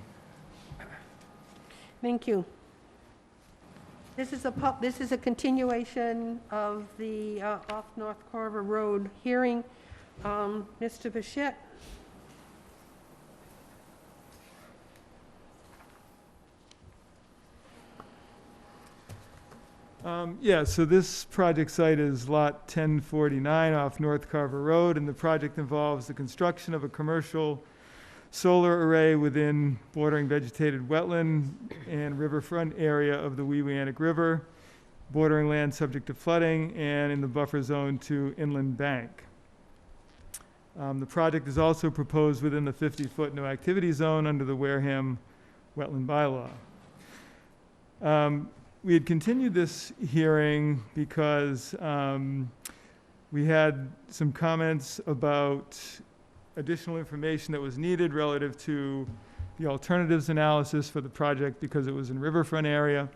Thank you. This is a continuation of the off North Carver Road hearing. Mr. Bichette? Yeah, so this project site is Lot 1049 off North Carver Road, and the project involves the construction of a commercial solar array within bordering vegetated wetland and riverfront area of the Weewianick River, bordering land subject to flooding, and in the buffer zone to inland bank. The project is also proposed within the 50-foot no activity zone under the Wareham wetland bylaw. We had continued this hearing because we had some comments about additional information that was needed relative to the alternatives analysis for the project because it was in riverfront area.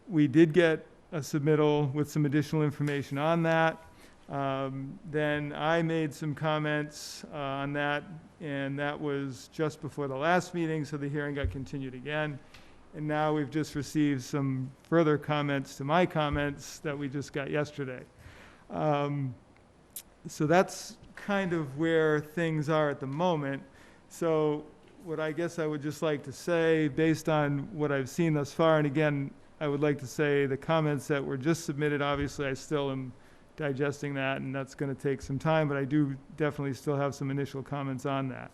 We did get a submittal with some additional information on that. Then I made some comments on that, and that was just before the last meeting, so the hearing got continued again. And now we've just received some further comments to my comments that we just got yesterday. So that's kind of where things are at the moment. So what I guess I would just like to say, based on what I've seen thus far, and again, I would like to say the comments that were just submitted, obviously I still am digesting that, and that's going to take some time, but I do definitely still have some initial comments on that.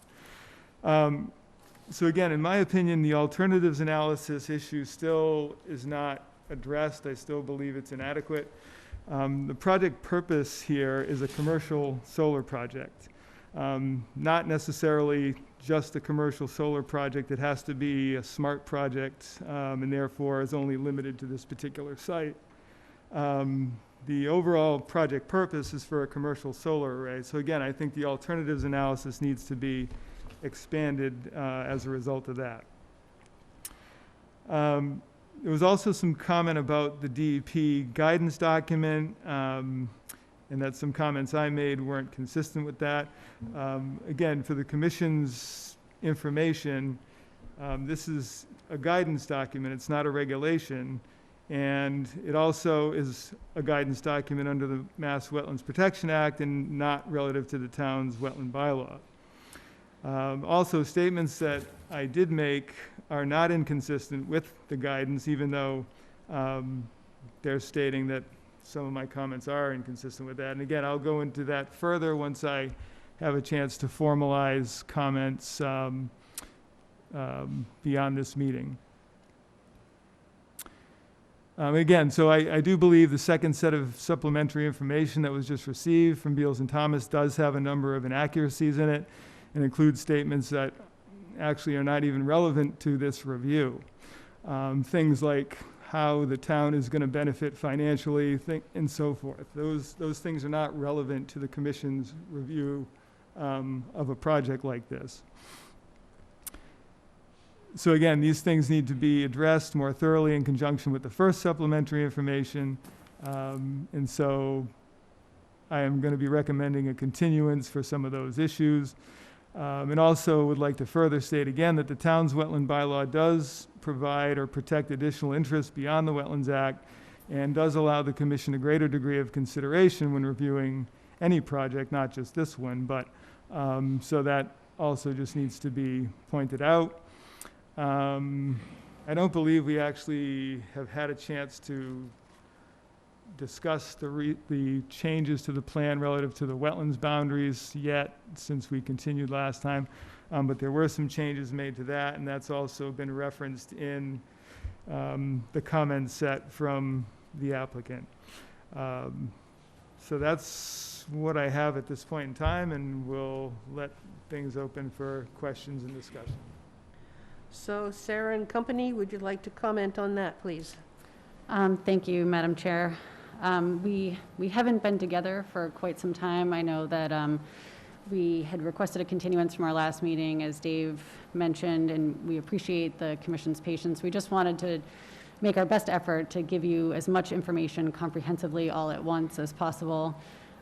So again, in my opinion, the alternatives analysis issue still is not addressed. I still believe it's inadequate. The project purpose here is a commercial solar project, not necessarily just a commercial solar project. It has to be a smart project, and therefore is only limited to this particular site. The overall project purpose is for a commercial solar array. So again, I think the alternatives analysis needs to be expanded as a result of that. There was also some comment about the DEP guidance document, and that some comments I made weren't consistent with that. Again, for the Commission's information, this is a guidance document. It's not a regulation. And it also is a guidance document under the Mass Wetlands Protection Act and not relative to the town's wetland bylaw. Also, statements that I did make are not inconsistent with the guidance, even though they're stating that some of my comments are inconsistent with that. And again, I'll go into that further once I have a chance to formalize comments beyond this meeting. Again, so I do believe the second set of supplementary information that was just received from Beals and Thomas does have a number of inaccuracies in it and includes statements that actually are not even relevant to this review. Things like how the town is going to benefit financially and so forth. Those things are not relevant to the Commission's review of a project like this. So again, these things need to be addressed more thoroughly in conjunction with the first supplementary information. And so I am going to be recommending a continuance for some of those issues. And also would like to further state again that the town's wetland bylaw does provide or protect additional interests beyond the Wetlands Act and does allow the Commission a greater degree of consideration when reviewing any project, not just this one, but so that also just needs to be pointed out. I don't believe we actually have had a chance to discuss the changes to the plan relative to the wetlands boundaries yet, since we continued last time. But there were some changes made to that, and that's also been referenced in the comment set from the applicant. So that's what I have at this point in time, and we'll let things open for questions and discussion. So Sarah and company, would you like to comment on that, please? Thank you, Madam Chair. We haven't been together for quite some time. I know that we had requested a continuance from our last meeting, as Dave mentioned, and we appreciate the Commission's patience. We just wanted to make our best effort to give you as much information comprehensively all at once as possible.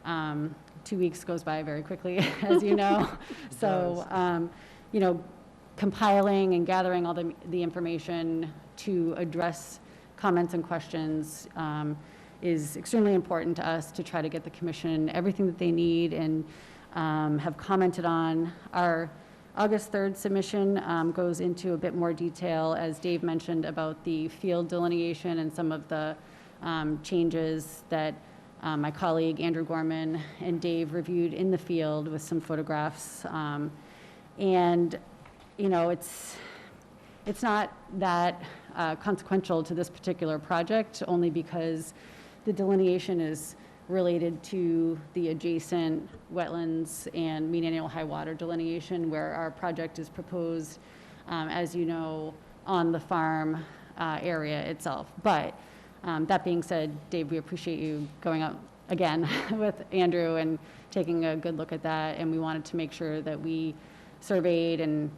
2 weeks goes by very quickly, as you know. So, compiling and gathering all the information to address comments and questions is extremely important to us to try to get the commission everything that they need and have commented on. Our August 3rd submission goes into a bit more detail, as Dave mentioned, about the field delineation and some of the changes that my colleague Andrew Gorman and Dave reviewed in the field with some photographs. And, you know, it's not that consequential to this particular project, only because the delineation is related to the adjacent wetlands and mean annual high water delineation, where our project is proposed, as you know, on the farm area itself. But that being said, Dave, we appreciate you going out again with Andrew and taking a good look at that, and we wanted to make sure that we surveyed and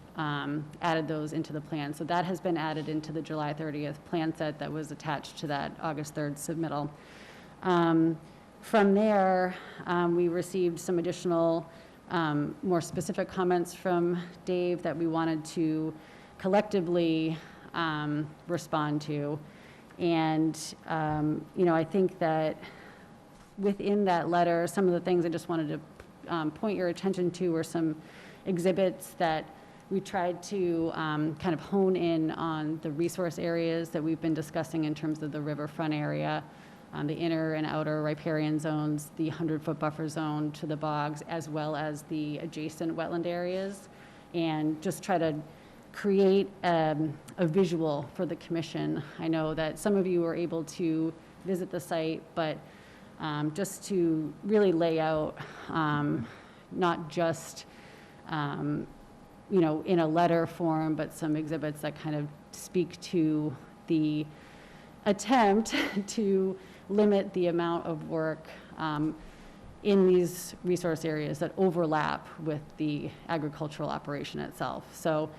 added those into the plan. So that has been added into the July 30th plan set that was attached to that August 3rd submittal. From there, we received some additional, more specific comments from Dave that we wanted to collectively respond to. And, you know, I think that within that letter, some of the things I just wanted to point your attention to were some exhibits that we tried to kind of hone in on the resource areas that we've been discussing in terms of the riverfront area, the inner and outer riparian zones, the 100-foot buffer zone to the bogs, as well as the adjacent wetland areas, and just try to create a visual for the commission. I know that some of you were able to visit the site, but just to really lay out not just you know, in a letter form, but some exhibits that kind of speak to the attempt to limit the amount of work in these resource areas that overlap with the agricultural operation itself. So,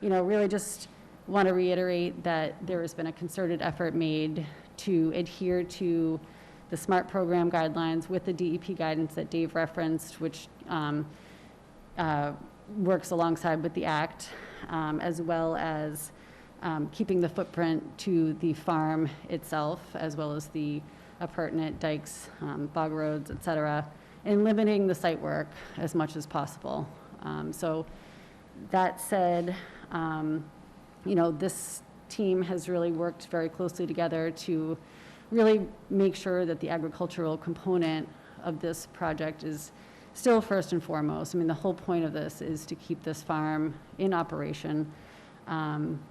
you know, really just want to reiterate that there has been a concerted effort made to adhere to the SMART program guidelines with the DEP guidance that Dave referenced, which works alongside with the Act, as well as keeping the footprint to the farm itself, as well as the appurtenant dikes, bog roads, et cetera, and limiting the site work as much as possible. So that said, you know, this team has really worked very closely together to really make sure that the agricultural component of this project is still first and foremost. I mean, the whole point of this is to keep this farm in operation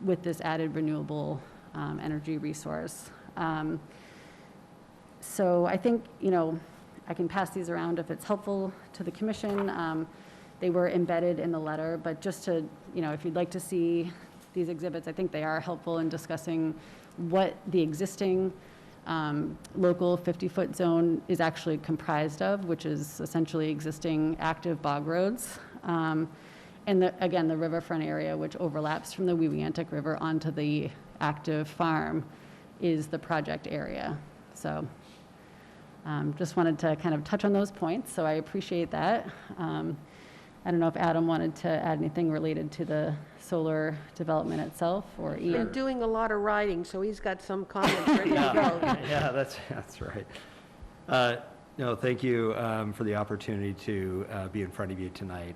with this added renewable energy resource. So I think, you know, I can pass these around if it's helpful to the commission. They were embedded in the letter, but just to, you know, if you'd like to see these exhibits, I think they are helpful in discussing what the existing local 50-foot zone is actually comprised of, which is essentially existing active bog roads. And again, the riverfront area, which overlaps from the Weweantic River onto the active farm, is the project area. So just wanted to kind of touch on those points, so I appreciate that. I don't know if Adam wanted to add anything related to the solar development itself, or He's been doing a lot of writing, so he's got some comments ready to go. Yeah, that's right. No, thank you for the opportunity to be in front of you tonight.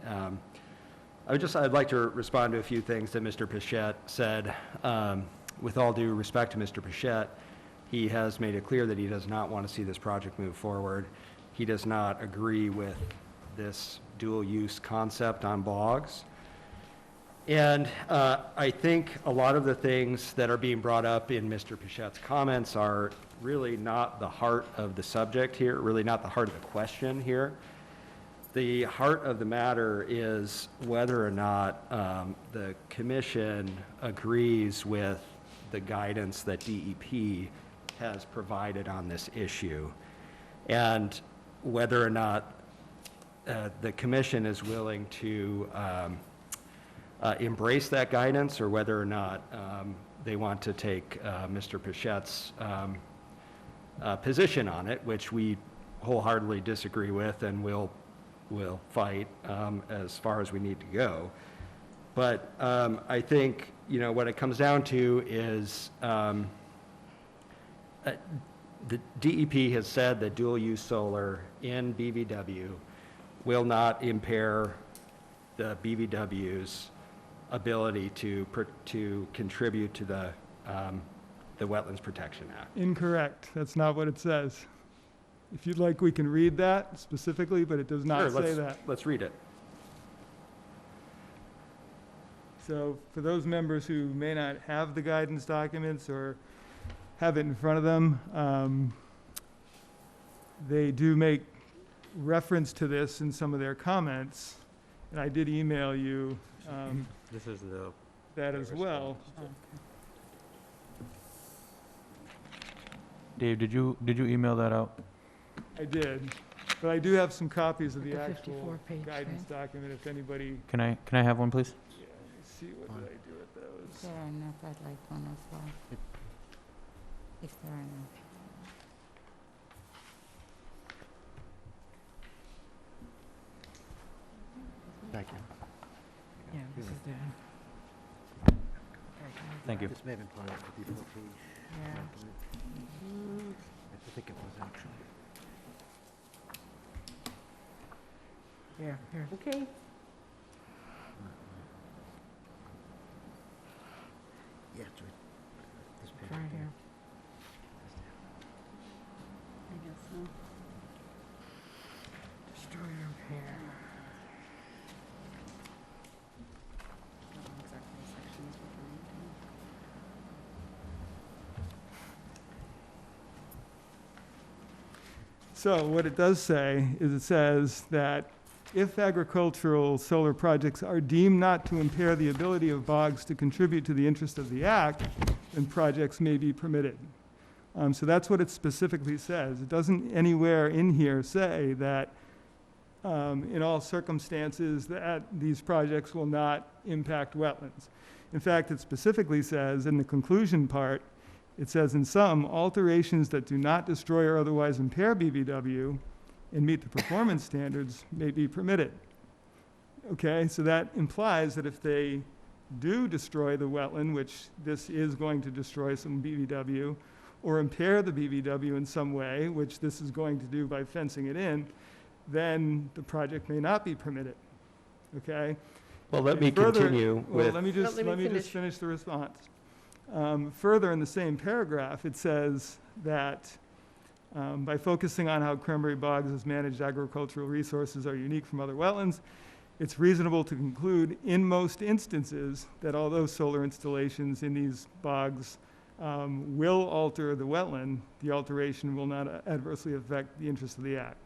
I'd like to respond to a few things that Mr. Pichette said. With all due respect to Mr. Pichette, he has made it clear that he does not want to see this project move forward. He does not agree with this dual-use concept on bogs. And I think a lot of the things that are being brought up in Mr. Pichette's comments are really not the heart of the subject here, really not the heart of the question here. The heart of the matter is whether or not the commission agrees with the guidance that DEP has provided on this issue, and whether or not the commission is willing to embrace that guidance, or whether or not they want to take Mr. Pichette's position on it, which we wholeheartedly disagree with and will fight as far as we need to go. But I think, you know, what it comes down to is The DEP has said that dual-use solar in BVW will not impair the BVW's ability to contribute to the Wetlands Protection Act. Incorrect. That's not what it says. If you'd like, we can read that specifically, but it does not Sure, say that. let's read it. So for those members who may not have the guidance documents or have it in front of them, they do make reference to this in some of their comments, and I did email you This is the. that as well. Dave, did you email that out? I did, but I do have some copies of the The actual 54-page guidance thing. document if anybody, Can I have one, please? yeah, let me see, what did I do with those? Fair enough, I'd like one as well. If there are enough. Thank you. Yeah, this is the, Thank you. This may have been part of the before page. Yeah. I think it was actually. yeah, here. Okay, Yeah, it's right. This page. It's right here. I guess so. Destroy repair. Don't know exactly what section he's referring to. So what it does say is it says that if agricultural solar projects are deemed not to impair the ability of bogs to contribute to the interest of the act, then projects may be permitted. So that's what it specifically says. It doesn't anywhere in here say that in all circumstances that these projects will not impact wetlands. In fact, it specifically says in the conclusion part, it says in some, alterations that do not destroy or otherwise impair BVW and meet the performance standards may be permitted. Okay, so that implies that if they do destroy the wetland, which this is going to destroy some BVW, or impair the BVW in some way, which this is going to do by fencing it in, then the project may not be permitted. Okay? Well, let me Further- continue Well, with, let me just finish the response. Further in the same paragraph, it says that by focusing on how cranberry bogs as managed agricultural resources are unique from other wetlands, it's reasonable to conclude in most instances that although solar installations in these bogs will alter the wetland, the alteration will not adversely affect the interests of the act.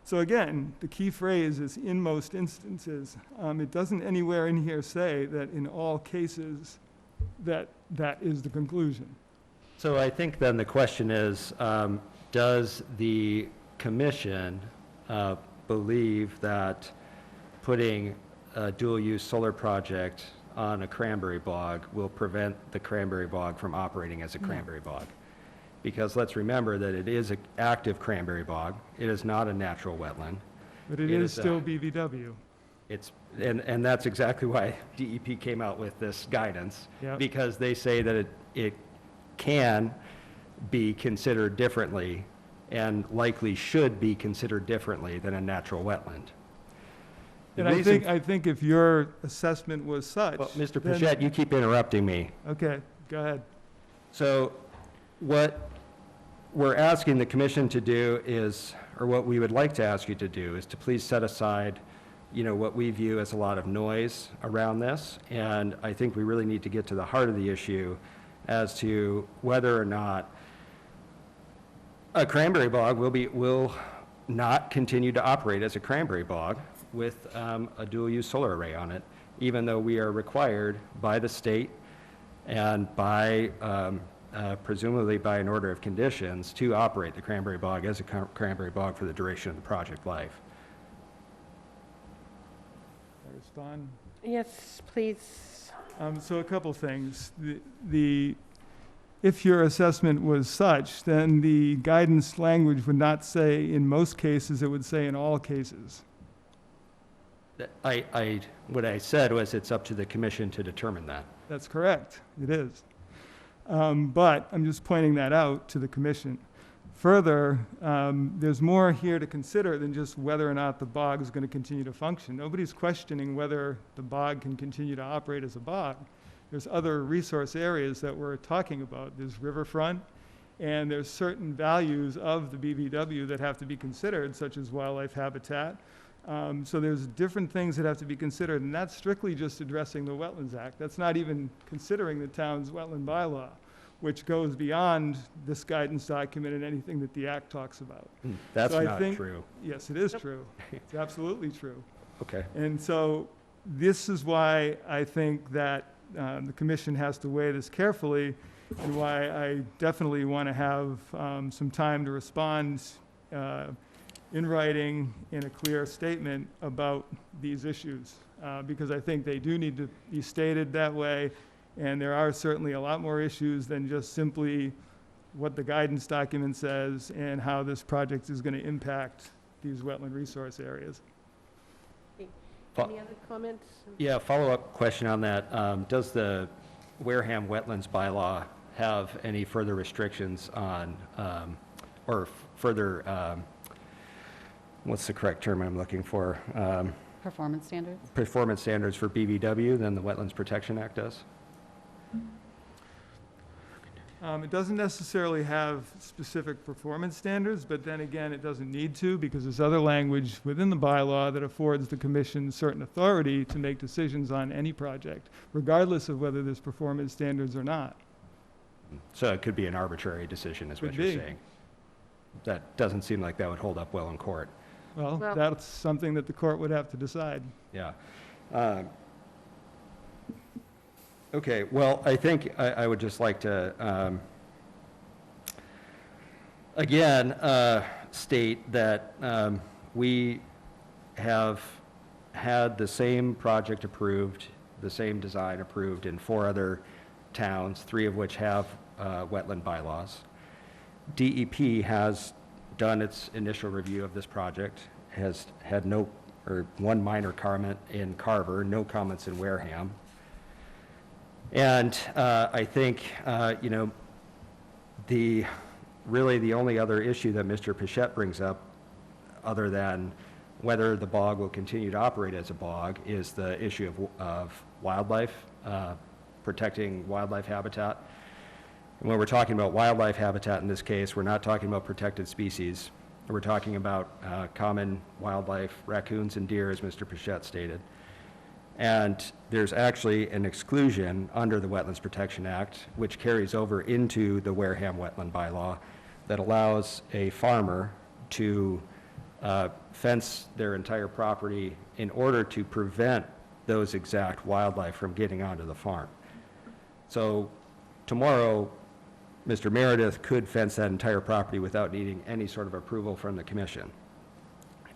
So again, the key phrase is in most instances. It doesn't anywhere in here say that in all cases that is the conclusion. so I think then the question is, does the commission believe that putting a dual-use solar project on a cranberry bog will prevent the cranberry bog from operating as a cranberry bog? Because let's remember that it is an active cranberry bog. It is not a natural wetland. But it It is is a- still BVW. And that's exactly why DEP came out with this guidance. Yep. Because they say that it can be considered differently and likely should be considered differently than a natural wetland. The And I reason- think if your assessment was such. Well, Mr. then- Pichette, you keep interrupting me. Okay, go ahead. So what we're asking the commission to do is, or what we would like to ask you to do, is to please set aside, what we view as a lot of noise around this. And I think we really need to get to the heart of the issue as to whether or not a cranberry bog will not continue to operate as a cranberry bog with a dual-use solar array on it, even though we are required by the state and by presumably by an order of conditions to operate the cranberry bog as a cranberry bog for the duration of the project life. Can I respond? yes, please. So a couple things. If your assessment was such, then the guidance language would not say in most cases, it would say in all cases. What I said was it's up to the commission to determine that. That's correct, it is. But I'm just pointing that out to the commission. Further, there's more here to consider than just whether or not the bog is going to continue to function. Nobody's questioning whether the bog can continue to operate as a bog. There's other resource areas that we're talking about. There's riverfront, and there's certain values of the BVW that have to be considered, such as wildlife habitat. So there's different things that have to be considered, and that's strictly just addressing the Wetlands Act. That's not even considering the town's wetland bylaw, which goes beyond this guidance document and anything that the Act talks about. That's So I not think- true. Yes, it is true. It's absolutely true. Okay. And so this is why I think that the commission has to weigh this carefully, and why I definitely want to have some time to respond in writing in a clear statement about these issues, because I think they do need to be stated that way, and there are certainly a lot more issues than just simply what the guidance document says and how this project is going to impact these wetland resource areas. Any other comments? Yeah, follow-up question on that. Does the Wareham Wetlands bylaw have any further restrictions on, or further, what's the correct term I'm looking for? Performance standards? Performance standards for BVW than the Wetlands Protection Act does? It doesn't necessarily have specific performance standards, but then again, it doesn't need to, because there's other language within the bylaw that affords the commission certain authority to make decisions on any project, regardless of whether there's performance standards or not. So it could be an arbitrary decision, is what Could you're be. saying? That doesn't seem like that would hold up well in court. Well, Well- that's something that the court would have to decide. Yeah. Okay, well, I think I would just like to, again, state that we have had the same project approved, the same design approved in 4 other towns, 3 of which have wetland bylaws. DEP has done its initial review of this project, has had no, or 1 minor comment in Carver, no comments in Wareham. And I think, you know, really the only other issue that Mr. Pichette brings up, other than whether the bog will continue to operate as a bog, is the issue of wildlife, protecting wildlife habitat. And when we're talking about wildlife habitat in this case, we're not talking about protected species. We're talking about common wildlife, raccoons and deer, as Mr. Pichette stated. And there's actually an exclusion under the Wetlands Protection Act, which carries over into the Wareham Wetland Bylaw, that allows a farmer to fence their entire property in order to prevent those exact wildlife from getting onto the farm. So tomorrow, Mr. Meredith could fence that entire property without needing any sort of approval from the commission.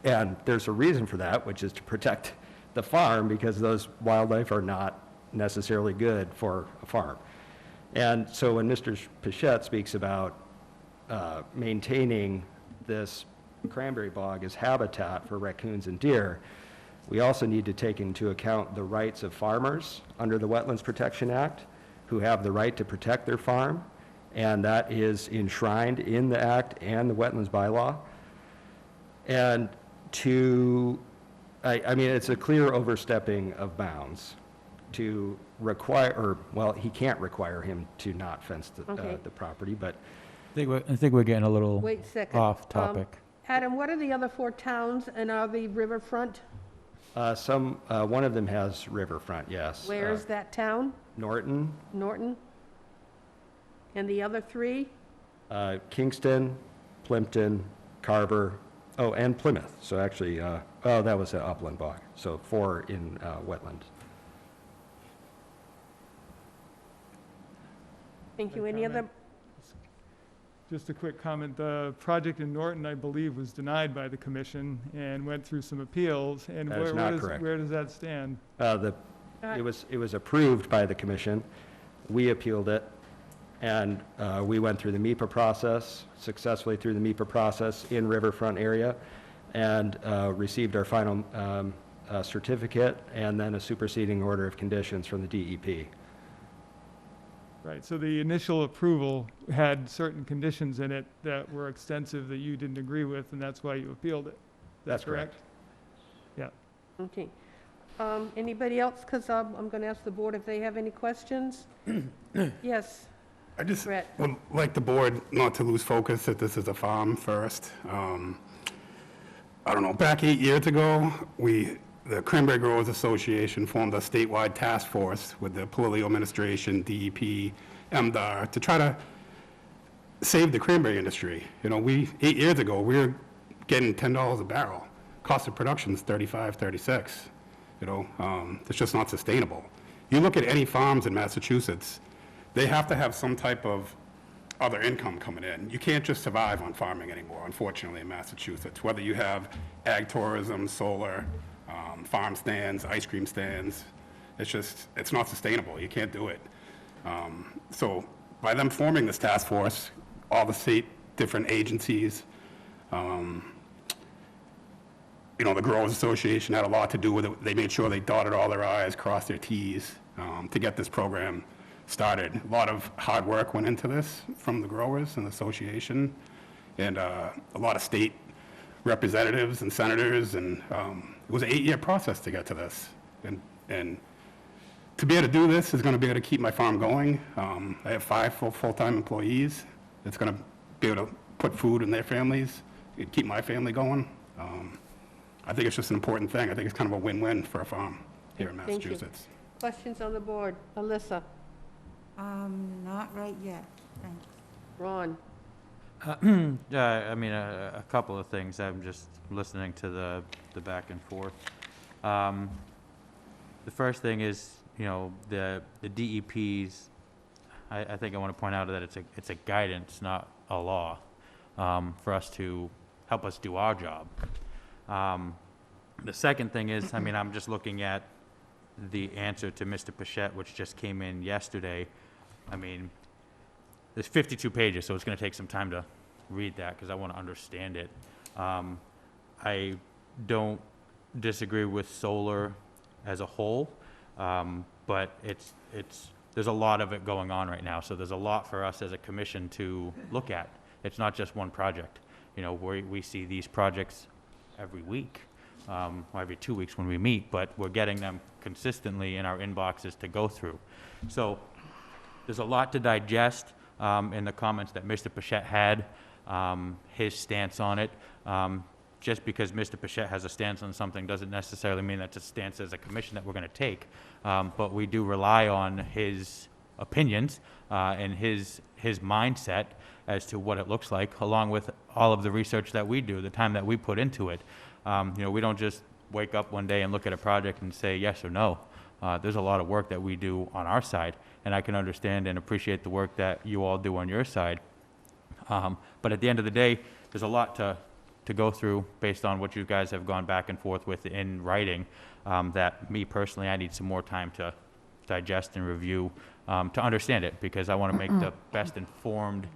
And there's a reason for that, which is to protect the farm, because those wildlife are not necessarily good for a farm. And so when Mr. Pichette speaks about maintaining this cranberry bog as habitat for raccoons and deer, we also need to take into account the rights of farmers under the Wetlands Protection Act, who have the right to protect their farm, and that is enshrined in the Act and the Wetlands Bylaw. And I mean, it's a clear overstepping of bounds to require, or, well, he can't require him to not fence Okay. the property, but I think we're getting a little Wait a second. off topic. Adam, what are the other 4 towns, and are they riverfront? one of them has riverfront, yes. Where's that town? Norton, Norton? And the other 3? Kingston, Plimpton, Carver, oh, and Plymouth. So actually, oh, that was an upland bog, so 4 in wetland. Thank you. Any other? Just a quick comment, the project in Norton, I believe, was denied by the commission and went through some appeals, and That is not correct. where does that stand? It was approved by the commission. We appealed it, and we went through the MIPA process, successfully through the MIPA process in riverfront area, and received our final certificate, and then a superseding order of conditions from the DEP. Right, so the initial approval had certain conditions in it that were extensive that you didn't agree with, and that's why you appealed it. That's correct. Yeah. Okay. Anybody else? Because I'm going to ask the board if they have any questions. Yes, I just Brett. would like the board not to lose focus that this is a farm first. I don't know, back 8 years ago, the Cranberry Growers Association formed a statewide task force with the political administration, DEP, MDR, to try to save the cranberry industry. You know, 8 years ago, we were getting $10 a barrel. Cost of production is 35, 36. You know, it's just not sustainable. You look at any farms in Massachusetts, they have to have some type of other income coming in. You can't just survive on farming anymore, unfortunately, in Massachusetts. Whether you have ag tourism, solar, farm stands, ice cream stands, it's not sustainable. You can't do it. So by them forming this task force, all the state different agencies, you know, the Growers Association had a lot to do with it. They made sure they dotted all their I's, crossed their T's to get this program started. A lot of hard work went into this from the growers and the association, and a lot of state representatives and senators, and it was an 8-year process to get to this. And to be able to do this is going to be able to keep my farm going. I have 5 full-time employees. It's going to be able to put food in their families, keep my family going. I think it's just an important thing. I think it's kind of a win-win for a farm here in Thank you. Massachusetts. Questions on the board? Alyssa? Not right yet, thanks. Ron? I mean, a couple of things. I'm just listening to the back and forth. The first thing is, you know, the DEP's, I think I want to point out that it's a guidance, not a law, for us to help us do our job. The second thing is, I mean, I'm just looking at the answer to Mr. Pichette, which just came in yesterday. I mean, there's 52 pages, so it's going to take some time to read that because I want to understand it. I don't disagree with solar as a whole, but there's a lot of it going on right now, so there's a lot for us as a commission to look at. It's not just one project. You know, we see these projects every week, or every 2 weeks when we meet, but we're getting them consistently in our inboxes to go through. So there's a lot to digest in the comments that Mr. Pichette had, his stance on it. Just because Mr. Pichette has a stance on something doesn't necessarily mean that's a stance as a commission that we're going to take. But we do rely on his opinions and his mindset as to what it looks like, along with all of the research that we do, the time that we put into it. You know, we don't just wake up one day and look at a project and say yes or no. There's a lot of work that we do on our side, and I can understand and appreciate the work that you all do on your side. But at the end of the day, there's a lot to go through based on what you guys have gone back and forth with in writing, that me personally, I need some more time to digest and review, to understand it, because I want to make the best informed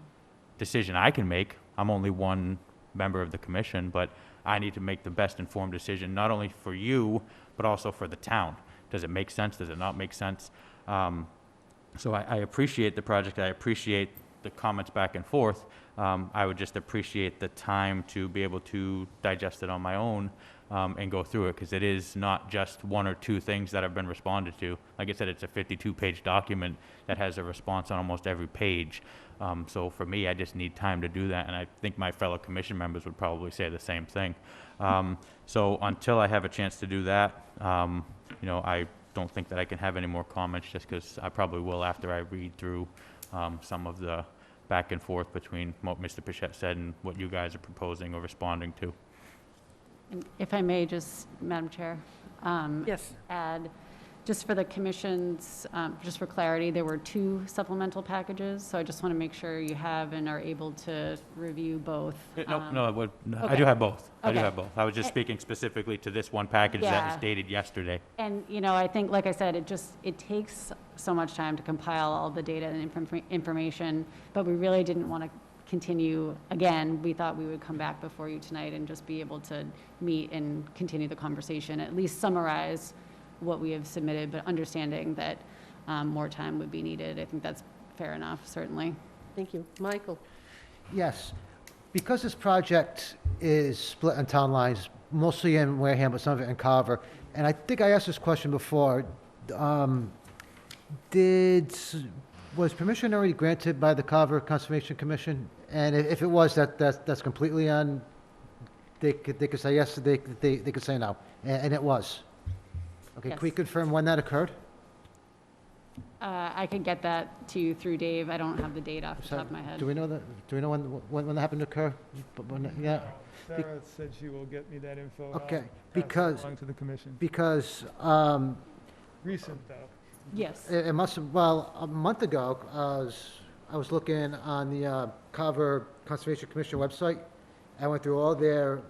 decision I can make. I'm only one member of the commission, but I need to make the best informed decision, not only for you, but also for the town. Does it make sense? Does it not make sense? So I appreciate the project. I appreciate the comments back and forth. I would just appreciate the time to be able to digest it on my own and go through it, because it is not just 1 or 2 things that have been responded to. Like I said, it's a 52-page document that has a response on almost every page. So for me, I just need time to do that, and I think my fellow commission members would probably say the same thing. So until I have a chance to do that, you know, I don't think that I can have any more comments, just because I probably will after I read through some of the back and forth between what Mr. Pichette said and what you guys are proposing or responding to. And if I may, just, Madam Chair, Yes. add, just for the commission's, just for clarity, there were 2 supplemental packages, so I just want to make sure you have and are able to review both. No, I okay. do have both. I do Okay. have both. I was just speaking specifically to this one package that was Yeah. dated yesterday. And, you know, I think, like I said, it takes so much time to compile all the data and information, but we really didn't want to continue. Again, we thought we would come back before you tonight and just be able to meet and continue the conversation, at least summarize what we have submitted, but understanding that more time would be needed. I think that's fair enough, certainly. Thank you. Michael? Yes, because this project is split on town lines, mostly in Wareham, but some of it in Carver, and I think I asked this question before, was permission already granted by the Carver Conservation Commission? And if it was, that's completely on, they could say yes, they could say no, and it was. Okay, can we Yes. confirm when that occurred? I could get that to you through Dave. I don't have the date off the top of my head. Do we know that, do we know when that happened to occur? Yeah, Sarah said she will get me that info. and I'll okay, pass it because, along to the commission. because, Recent, though. Yes. it must have, well, a month ago, I was looking on the Carver Conservation Commission website. I went through all their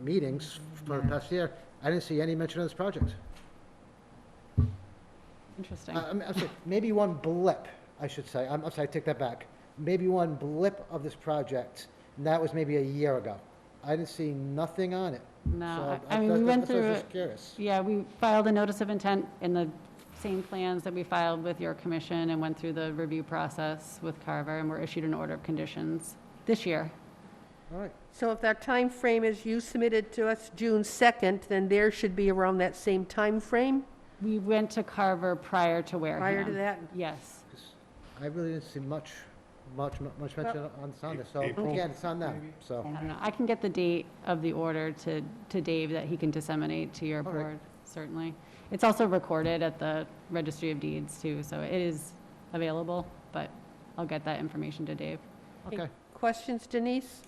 meetings for the past year. I didn't see any mention of this project. Interesting. I'm sorry, maybe one blip, I should say. I'm sorry, I take that back. Maybe one blip of this project, and that was maybe a year ago. I didn't see nothing on it. No, So I mean, we went that's why I through, was just curious. yeah, we filed a notice of intent in the same plans that we filed with your commission and went through the review process with Carver, and were issued an order of conditions this year. All right, So if that time frame is you submitted to us June 2nd, then there should be around that same time frame We went to Carver prior to Wareham. prior to that? Yes. 'cause I really didn't see much mention on this, so April. again, it's on them, so. I don't know. I can get the date of the order to Dave that he can disseminate to your All right. board, certainly. It's also recorded at the Registry of Deeds too, so it is available, but I'll get that information to Dave. Okay. Questions, Denise?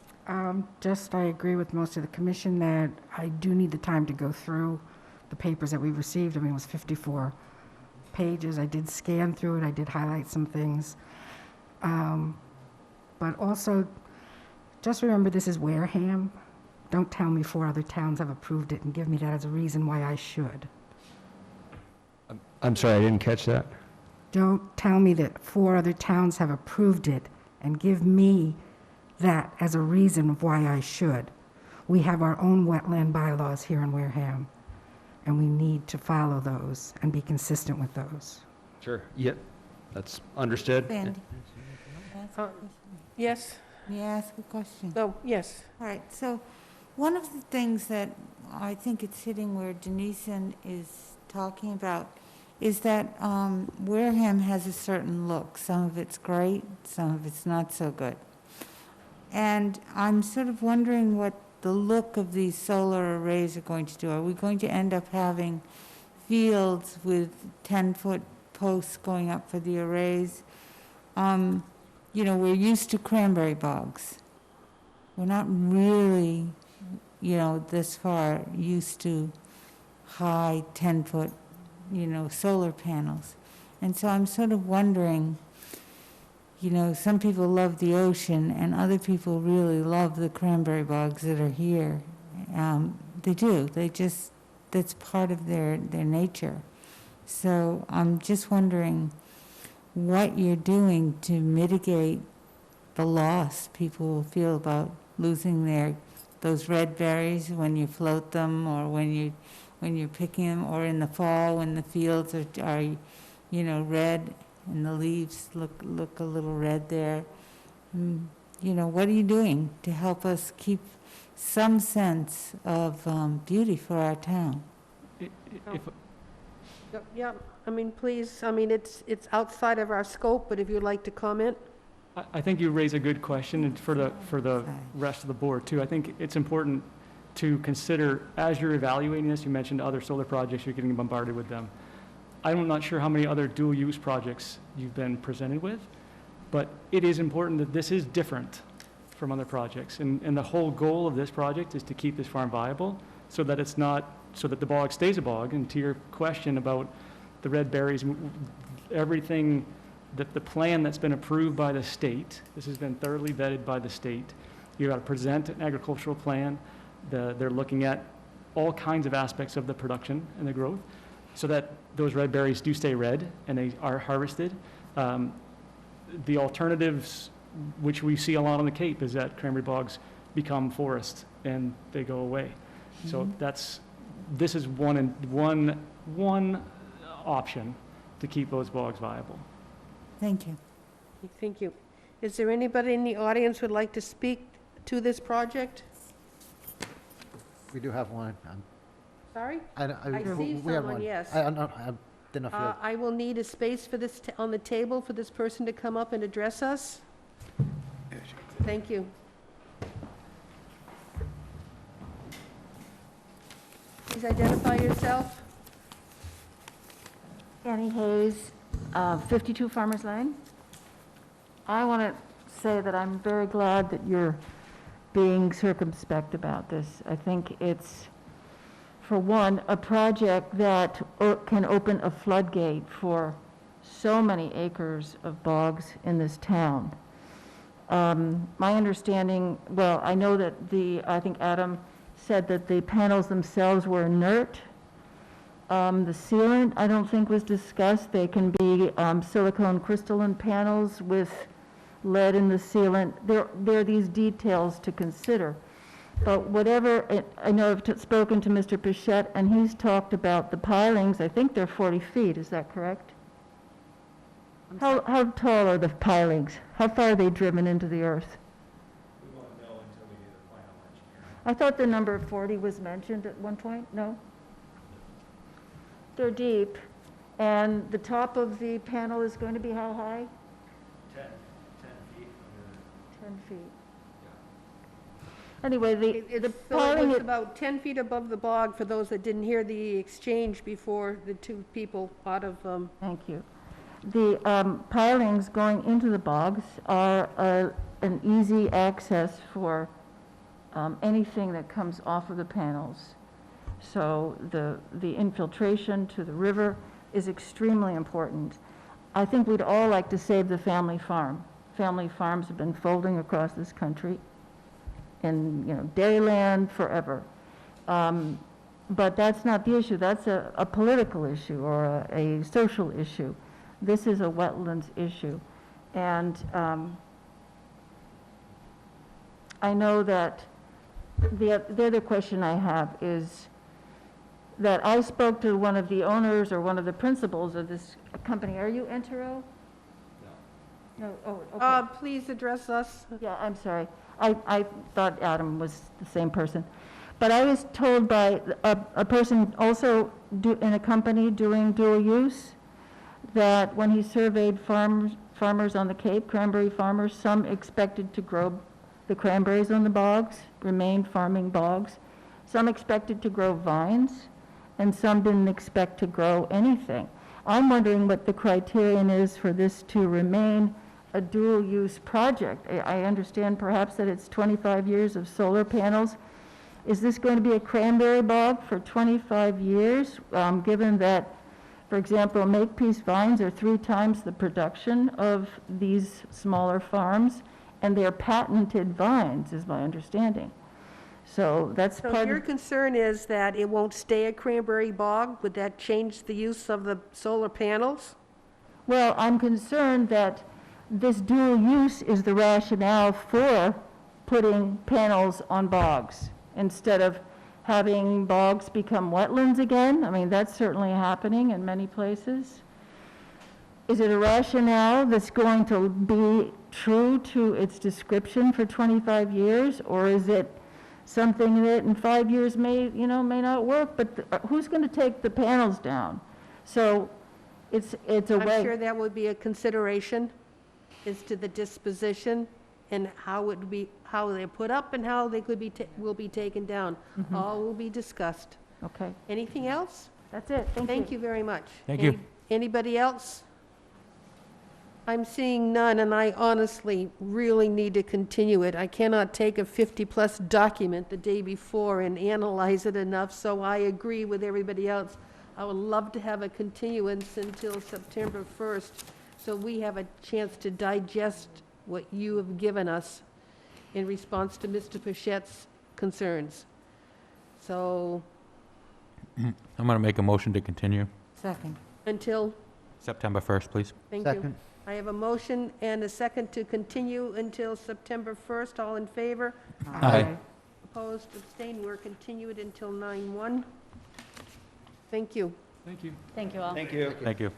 Just, I agree with most of the commission that I do need the time to go through the papers that we received. I mean, it was 54 pages. I did scan through it. I did highlight some things. But also, just remember this is Wareham. Don't tell me 4 other towns have approved it and give me that as a reason why I should. I'm sorry, I didn't catch that. Don't tell me that 4 other towns have approved it and give me that as a reason why I should. We have our own wetland bylaws here in Wareham, and we need to follow those and be consistent with those. Sure. Yep, that's understood. Sandy? Yes? May I ask a question? Oh, yes. All right, so one of the things that I think it's hitting where Denise is talking about is that Wareham has a certain look. Some of it's great, some of it's not so good. And I'm sort of wondering what the look of these solar arrays are going to do. Are we going to end up having fields with 10-foot posts going up for the arrays? You know, we're used to cranberry bogs. We're not really, you know, this far used to high 10-foot, you know, solar panels. And so I'm sort of wondering, you know, some people love the ocean and other people really love the cranberry bogs that are here. They do. They just, that's part of their nature. So I'm just wondering what you're doing to mitigate the loss people will feel about losing those red berries when you float them, or when you're picking them, or in the fall when the fields are you know, red and the leaves look a little red there. You know, what are you doing to help us keep some sense of beauty for our town? Yeah, I mean, please, I mean, it's outside of our scope, but if you'd like to comment? I think you raise a good question, and for the rest of the board too. I think it's important to consider, as you're evaluating this, you mentioned other solar projects, you're getting bombarded with them. I'm not sure how many other dual-use projects you've been presented with, but it is important that this is different from other projects. And the whole goal of this project is to keep this farm viable so that it's not, so that the bog stays a bog. And to your question about the red berries, everything, the plan that's been approved by the state, this has been thoroughly vetted by the state. You've got to present an agricultural plan. They're looking at all kinds of aspects of the production and the growth, so that those red berries do stay red and they are harvested. The alternatives, which we see a lot on the Cape, is that cranberry bogs become forest and they go away. So this is one option to keep those bogs viable. Thank you. Thank you. Is there anybody in the audience who would like to speak to this project? We do have one. Sorry? I see we have someone, one. yes. I don't know, I didn't know if you, I will need a space for this, on the table for this person to come up and address us. Thank you. Please identify yourself. Annie Hayes, 52 Farmers Lane. I want to say that I'm very glad that you're being circumspect about this. I think it's, for one, a project that can open a floodgate for so many acres of bogs in this town. My understanding, well, I know that I think Adam said that the panels themselves were inert. The sealant, I don't think was discussed. They can be silicone crystalline panels with lead in the sealant. There are these details to consider. But whatever, I know I've spoken to Mr. Pichette, and he's talked about the pilings. I think they're 40 feet, is that correct? How tall are the pilings? How far are they driven into the earth? We won't know until we do the final engineering. I thought the number 40 was mentioned at one point, no? They're deep, and the top of the panel is going to be how high? 10 feet 10 feet. Anyway, the So piling, it was about 10 feet above the bog, for those that didn't hear the exchange before the two people out of, thank you. The pilings going into the bogs are an easy access for anything that comes off of the panels. So the infiltration to the river is extremely important. I think we'd all like to save the family farm. Family farms have been folding across this country in, dairyland forever. But that's not the issue. That's a political issue or a social issue. This is a wetlands issue. And I know that the other question I have is that I spoke to one of the owners or one of the principals of this company. Are you Entero? No. No, oh, okay. please address us. Yeah, I'm sorry. I thought Adam was the same person. But I was told by a person also in a company doing dual use that when he surveyed farmers on the Cape, cranberry farmers, some expected to grow the cranberries on the bogs, remained farming bogs. Some expected to grow vines, and some didn't expect to grow anything. I'm wondering what the criterion is for this to remain a dual-use project. I understand perhaps that it's 25 years of solar panels. Is this going to be a cranberry bog for 25 years, given that, for example, Makepeace vines are 3 times the production of these smaller farms, and they're patented vines, is my understanding. So that's So part your of... concern is that it won't stay a cranberry bog? Would that change the use of the solar panels? Well, I'm concerned that this dual use is the rationale for putting panels on bogs instead of having bogs become wetlands again. I mean, that's certainly happening in many places. Is it a rationale that's going to be true to its description for 25 years, or is it something that in 5 years may not work, but who's going to take the panels down? So it's a way. I'm sure that would be a consideration as to the disposition and how they're put up and how they will be taken down. All will be discussed. Okay, Anything else? that's it. Thank you very much. Thank you. Anybody else? I'm seeing none, and I honestly really need to continue it. I cannot take a 50-plus document the day before and analyze it enough, so I agree with everybody else. I would love to have a continuance until September 1st, so we have a chance to digest what you have given us in response to Mr. Pichette's concerns. So, I'm going to make a motion to continue. Second. until, September 1st, please. thank you. second. I have a motion and a second to continue until September 1st. All in favor? Aye. Opposed, abstained, we're continued until 9/1. Thank you. Thank you. Thank you all. Thank you. Thank you.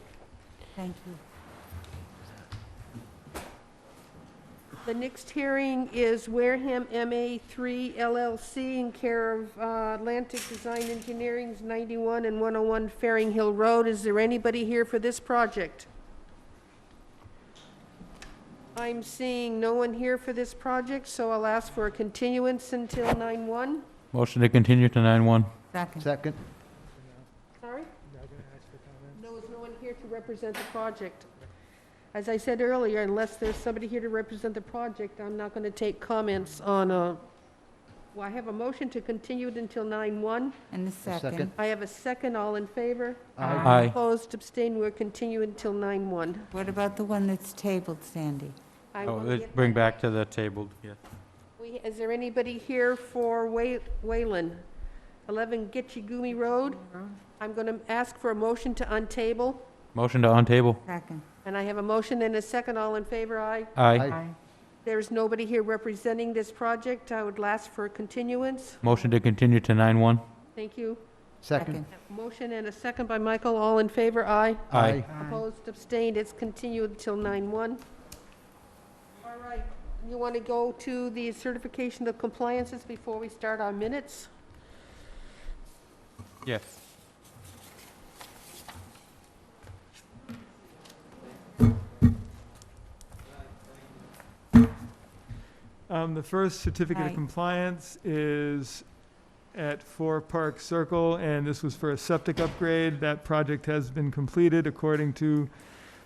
Thank you. The next hearing is Wareham MA3 LLC in care of Atlantic Design Engineering's 91 and 101 Faring Hill Road. Is there anybody here for this project? I'm seeing no one here for this project, so I'll ask for a continuance until 9/1. Motion to continue to 9/1. Second. Second. Sorry? No, there's no one here to represent the project. As I said earlier, unless there's somebody here to represent the project, I'm not going to take comments on well, I have a motion to continue it until 9/1. And the second. Second. I have a second, all in favor? Aye. Opposed, abstained, we're continuing until 9/1. What about the one that's tabled, Sandy? I Oh, will let's get bring that. back to the tabled, yes. Is there anybody here for Wayland? 11 Gitchigumi Road? I'm going to ask for a motion to untable, Motion to on table. Second. and I have a motion and a second, all in favor, aye? Aye. There's nobody here representing this project, I would ask for a continuance. Motion to continue to 9/1. Thank you. Second. Motion and a second by Michael, all in favor, aye? Aye. Opposed, abstained, it's continued till 9/1. All right, you want to go to the certification of compliances before we start our minutes? Yes. The first certificate Aye. of compliance is at 4 Park Circle, and this was for a septic upgrade. That project has been completed according to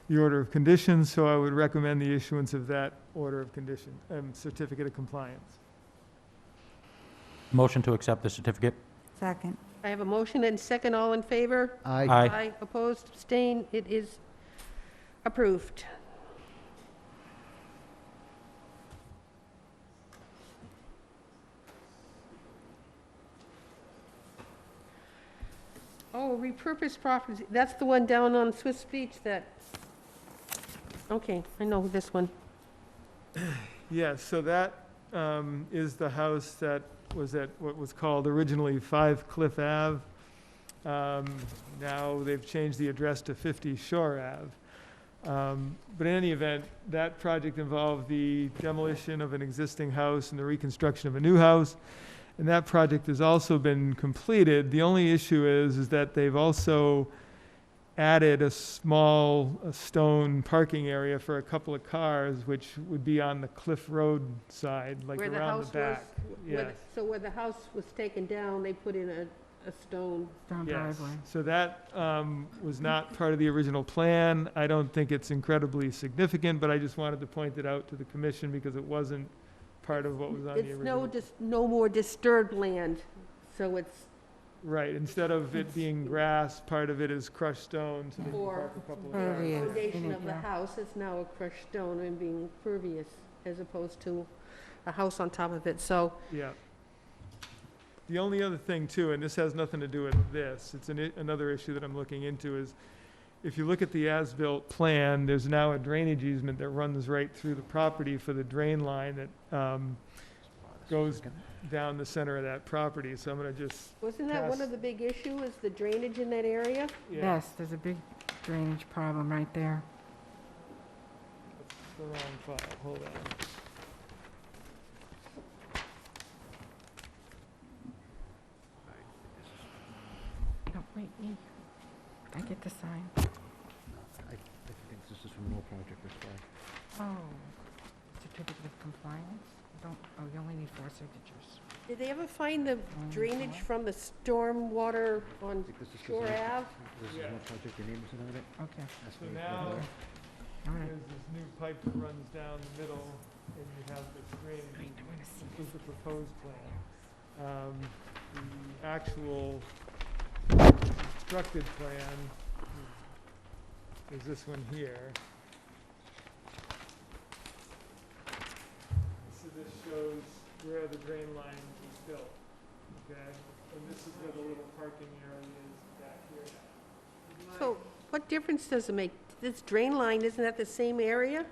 the order of conditions, so I would recommend the issuance of that order of condition, certificate of compliance. Motion to accept the certificate. Second. I have a motion and second, all in favor? Aye. Aye. Opposed, abstained, it is approved. Oh, repurposed properties, that's the one down on Swiss Beach that, okay, I know this one. Yes, so that is the house that was at what was called originally 5 Cliff Ave. Now they've changed the address to 50 Shore Ave. But in any event, that project involved the demolition of an existing house and the reconstruction of a new house. And that project has also been completed. The only issue is that they've also added a small stone parking area for a couple of cars, which would be on the Cliff Road side, like Where the around house the back. was- where Yes. the- So where the house was taken down, they put in a stone. Down Yes. driveway. So that was not part of the original plan. I don't think it's incredibly significant, but I just wanted to point it out to the commission because it wasn't part of what was on the It's original. no more disturbed land, so it's Right, instead of it being grass, part of it is crushed stone, so they can for park a couple of the cars. Pervious. foundation of the Yeah. house is now a crushed stone and being pervious as opposed to a house on top of it, so, Yeah. The only other thing too, and this has nothing to do with this, it's another issue that I'm looking into, is if you look at the as-built plan, there's now a drainage easement that runs right through the property for the drain line that goes down the center of that property, so I'm gonna just, wasn't that one Yes. of the big issue, is the drainage in that area? yeah, Yes, there's a big drainage problem right there. that's the wrong file, hold on. No, wait, me. I get to sign. I think this is from no project this far. Oh, certificate of compliance? You only need 4 signatures. Did they ever find the drainage from the storm water on Shore Ave? This is Yeah. no project, your name isn't on it? Okay. That's So me. now, All right. there's this new pipe that runs down the middle, and you have this drainage. Wait, I want to see. This is the proposed plan. The actual constructed plan is this one here. So this shows where the drain line was built, okay? And this is where the little parking area is back here. So, what difference does it make? This drain line, isn't that the same area?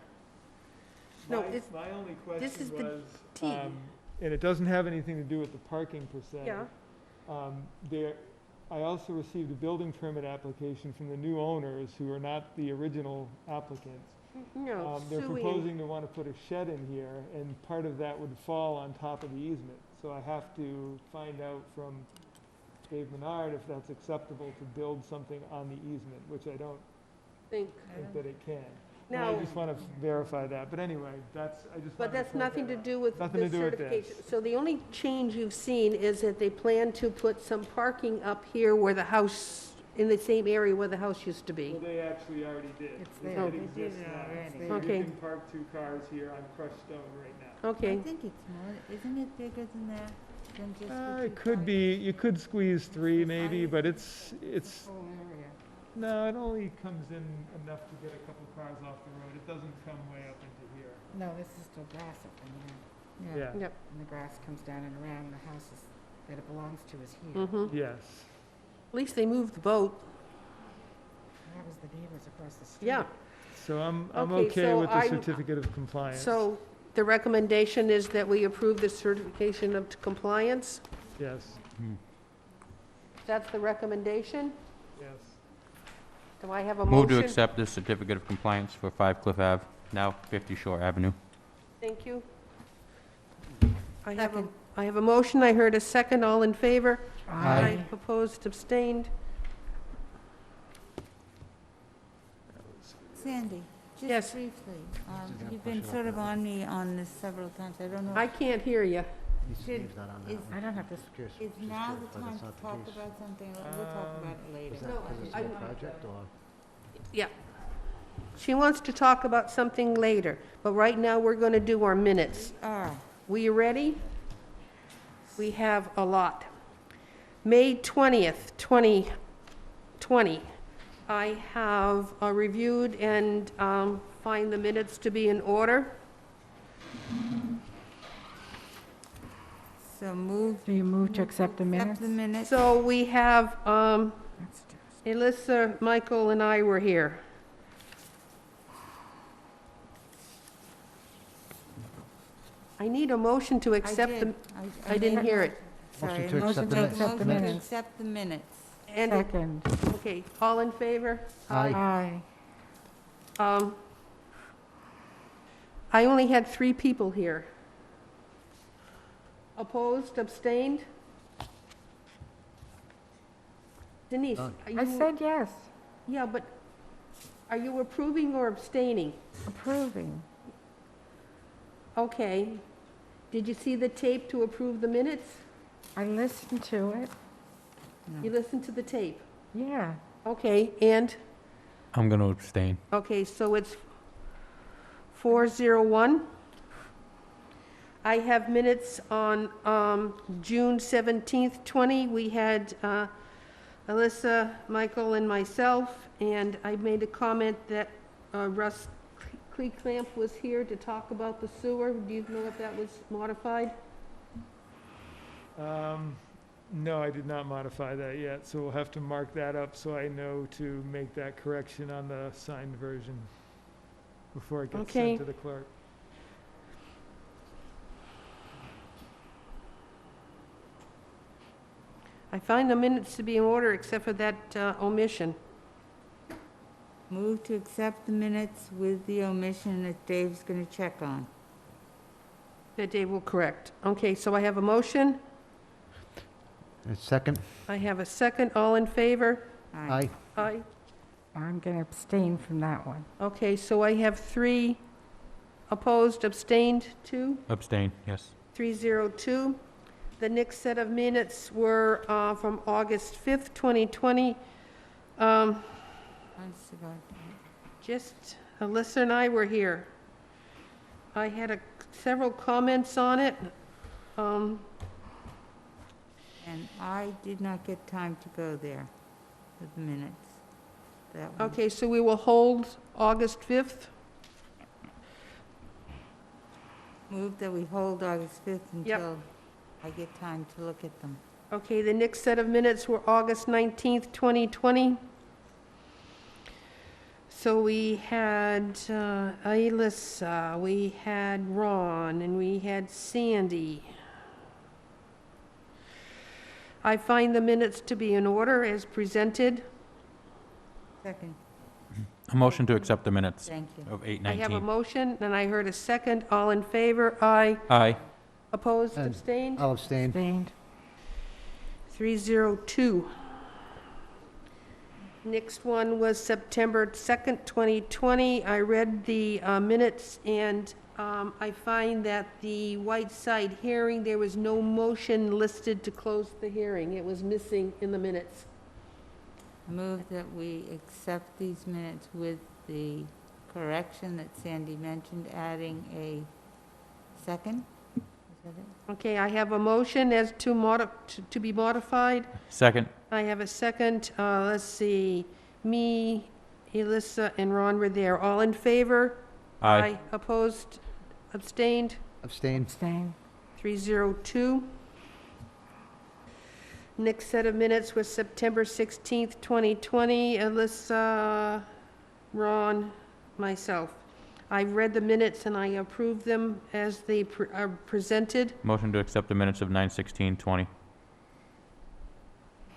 No, My- it's, My only this is question the was, T. and it doesn't have anything to do with the parking per se. yeah, There, I also received a building permit application from the new owners, who are not the original applicants. No, They're Sue Ann. proposing to want to put a shed in here, and part of that would fall on top of the easement. So I have to find out from Dave Menard if that's acceptable to build something on the easement, which I don't Think. think that it can. And I Now, just want to verify that, but anyway, I just but wanted to that's point nothing that to out. do with Nothing the to do with this. certification. So the only change you've seen is that they plan to put some parking up here where the house, in the same area where the house used to be. Well, they actually already did. It's It there. They did exists it now. already. So Okay. You can park 2 cars here on crushed stone right now. Okay. I think it's more, isn't it bigger than that, than just the It two could cars? be, you could squeeze 3 maybe, but it's, Whole area. no, it only comes in enough to get a couple cars off the road. It doesn't come way up into here. No, this is still grass up in there. Yeah, Yep. And the grass comes down and around, and the house that it belongs to is here. Mm-hmm. yes. At least they moved the boat. That was the neighbors across the street. Yeah. So I'm Okay, okay so with the I'm- certificate of compliance. So the recommendation is that we approve the certification of compliance? Yes, That's the recommendation? yes. Do I have a Move to motion? accept the certificate of compliance for 5 Cliff Ave, now 50 Shore Avenue. Thank you. I have a motion, I heard a second, all in favor? Aye. Opposed, abstained? Sandy, Yes. just briefly, you've been sort of on me on this several times, I don't know. I can't hear you. Should- is- I don't have this. Is now the time to talk about something, or we'll talk about it later? project, or? Yeah. She wants to talk about something later, but right now we're going to do our minutes. We ready? We have a lot. May 20th, 2020. I have reviewed and find the minutes to be in order. So move. Do you move to accept the minutes? Accept the minutes. So we have, That's just- Alyssa, Michael, and I were here. I need a motion to accept the, I didn't hear it. Sorry, Motion to accept the minutes. Motion to minutes. accept the minutes. And, Second. okay, all in favor? Aye. Aye. I only had 3 people here. Opposed, abstained? Denise, None. are I you, said yes, yeah, but are you approving or abstaining? approving. Okay. Did you see the tape to approve the minutes? I listened to it. You listened to the tape? Yeah. Okay, and, I'm going to abstain. okay, so it's 401. I have minutes on June 17th, 20. We had Alyssa, Michael, and myself, and I made a comment that Russ Cleclamp was here to talk about the sewer. Do you know if that was modified? No, I did not modify that yet, so we'll have to mark that up so I know to make that correction on the signed version before it gets Okay. sent to the clerk. I find the minutes to be in order except for that omission. Move to accept the minutes with the omission that Dave's going to check on. That Dave will correct. Okay, so I have a motion. Second? I have a second. All in favor? Aye. Aye. I'm going to abstain from that one. Okay, so I have 3 opposed, abstained, 2, Abstain, yes. 302. The next set of minutes were from August 5th, 2020. Just Alyssa and I were here. I had several comments on it. And I did not get time to go there with the minutes. That one. Okay, so we will hold August 5th. Move that we hold August 5th Yep. until I get time to look at them. Okay, the next set of minutes were August 19th, 2020. So we had Alyssa, we had Ron, and we had Sandy. I find the minutes to be in order as presented. Second, A motion to accept the minutes thank you. of I have a 8:19. motion, and I heard a second. All in favor? Aye. Aye. Opposed, And abstained? I'll abstain. Abstained. 302. Next one was September 2nd, 2020. I read the minutes, and I find that the Whiteside hearing, there was no motion listed to close the hearing. It was missing in the minutes. I move that we accept these minutes with the correction that Sandy mentioned, adding a second. Is that it? Okay, I have a motion as to be modified. Second. I have a second. Let's see, me, Elissa, and Ron were there. All in favor? Aye. Opposed? Abstained? Abstain. Abstained. 302. Next set of minutes was September 16th, 2020. Alyssa, Ron, myself. I've read the minutes and I approve them as they are presented. Motion to accept the minutes of 9:16:20.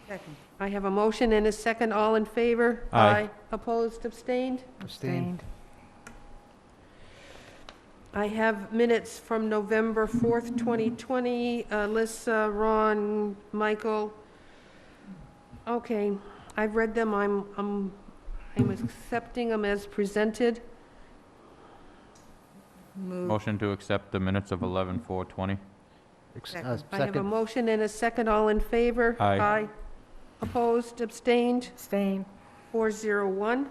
Second, I have a motion and a second. All in favor? Aye. Opposed? Abstained? Abstain. I have minutes from November 4th, 2020. Alyssa, Ron, Michael. Okay, I've read them. I'm accepting them as presented. move, Motion to accept the minutes of 11:4:20. Second. I have a Second. motion and a second. All in favor? Aye. Opposed? Abstained? Abstained. 401.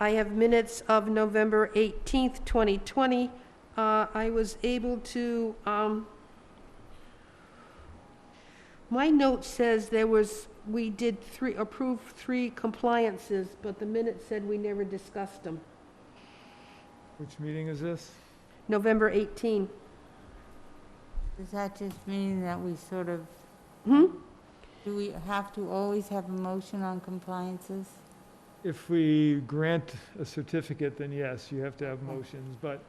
I have minutes of November 18th, 2020. I was able to, my note says we did approve 3 compliances, but the minute said we never discussed them. Which meeting is this? November 18. does that just mean that we sort of, Hmm? do we have to always have a motion on compliances? If we grant a certificate, then yes, you have to have motions, but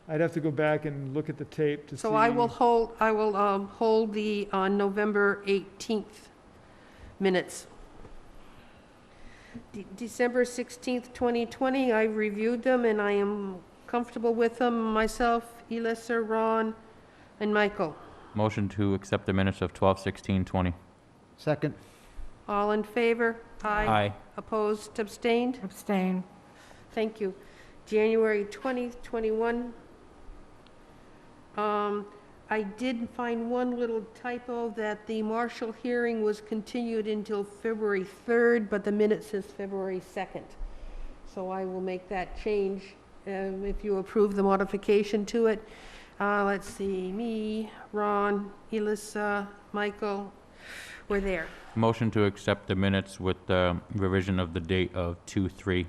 I'd have to go back and look at the tape to see. So I will hold the November 18th minutes. December 16th, 2020, I reviewed them and I am comfortable with them, myself, Elissa, Ron, and Michael. Motion to accept the minutes of 12:16:20. Second. All in favor? Aye. Opposed, abstained? Abstained. Thank you. January 20th, 21. I did find one little typo, that the Marshall hearing was continued until February 3rd, but the minute says February 2nd. So I will make that change if you approve the modification to it. Let's see, me, Ron, Elissa, Michael, we're there. Motion to accept the minutes with the revision of the date of 2/3.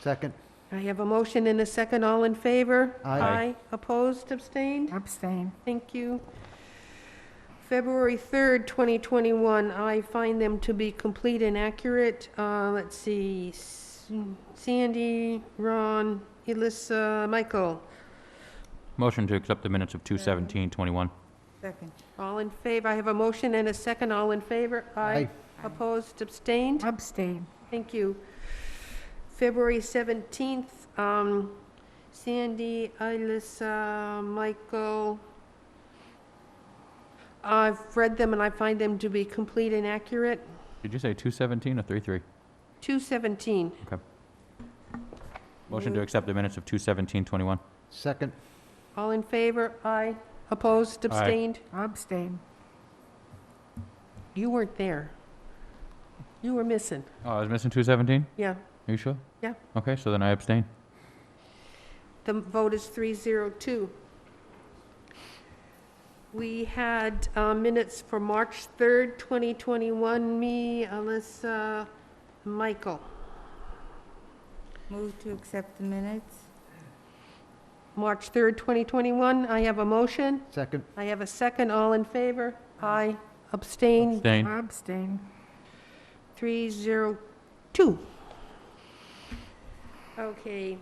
Second. I have a motion and a second. All in favor? Aye. Opposed, abstained? Abstained. Thank you. February 3rd, 2021, I find them to be complete and accurate. Let's see, Sandy, Ron, Elissa, Michael. Motion to accept the minutes of 2/17/21. Second, All in favor? I have a motion and a second. All in favor? Aye. Opposed, abstained? Abstained. Thank you. February 17th, Sandy, Elissa, Michael. I've read them and I find them to be complete and accurate. Did you say 2/17 or 3/3? 217. Motion to accept the minutes of 2/17/21. Second. All in favor? Aye. Opposed, abstained? Abstained. You weren't there. You were missing. Oh, I was missing 2/17? Yeah, Are you sure? Yeah. Okay, so then I abstain. the vote is 302. We had minutes for March 3rd, 2021, me, Alyssa, Michael. move to accept the minutes? March 3rd, 2021, I have a motion. Second. I have a second. All in favor? Aye. Abstain? Abstain. Abstained. 302. Okay.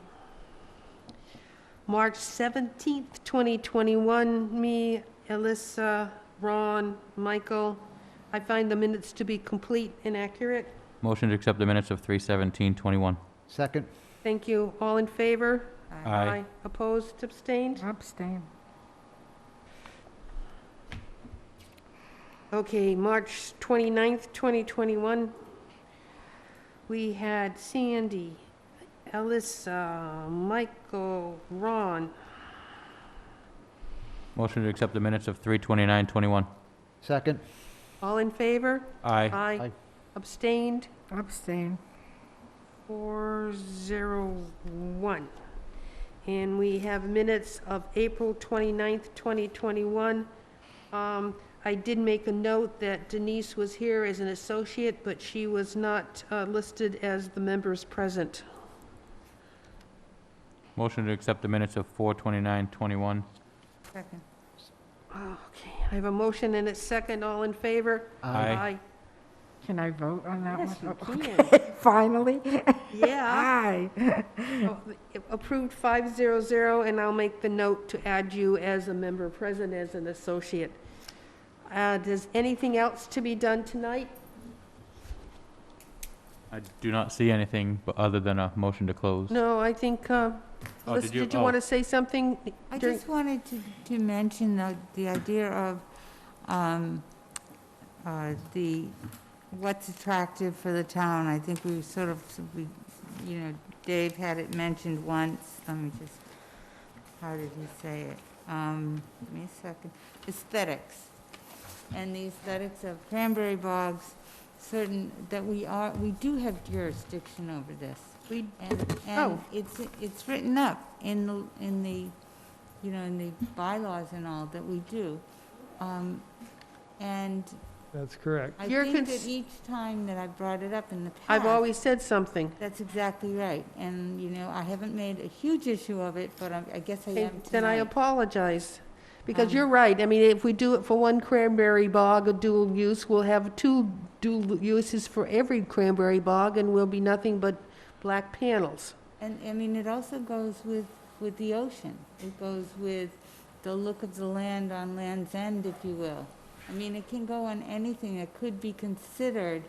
March 17th, 2021, me, Alyssa, Ron, Michael. I find the minutes to be complete and accurate. Motion to accept the minutes of 3/17/21. Second? Thank you. All in favor? Aye. Opposed, abstained? Abstain. Okay, March 29th, 2021. We had Sandy, Alyssa, Michael, Ron. Motion to accept the minutes of 3/29/21. Second? All in favor? Aye. Aye. Abstained? Abstain. 401. And we have minutes of April 29th, 2021. I did make a note that Denise was here as an associate, but she was not listed as the members present. Motion to accept the minutes of 4/29/21. Second. Okay, I have a motion and a second. All in favor? Aye. Can I vote on that Yes, one? you can. Finally? Yeah. Aye. Approved 500, and I'll make the note to add you as a member present as an associate. Does anything else to be done tonight? I do not see anything but other than a motion to close. No, I think, Alyssa, did you- did you want to say something? I during- just wanted to mention the idea of what's attractive for the town. I think we sort of, Dave had it mentioned once. Let me just, how did he say it? Give me a second. Aesthetics. And the aesthetics of Cranberry Bogs, that we do have jurisdiction over this. And it's written up in the bylaws and all that we do. And That's correct. I You're think cons- that each time that I brought it up in the past. I've always said something. That's exactly right. And, I haven't made a huge issue of it, but I guess I Okay, am tonight. then I apologize. Because you're right. I mean, if we do it for one cranberry bog, a dual use, we'll have two dual uses for every cranberry bog, and we'll be nothing but black panels. And, it also goes with the ocean. It goes with the look of the land on Land's End, if you will. It can go on anything that could be considered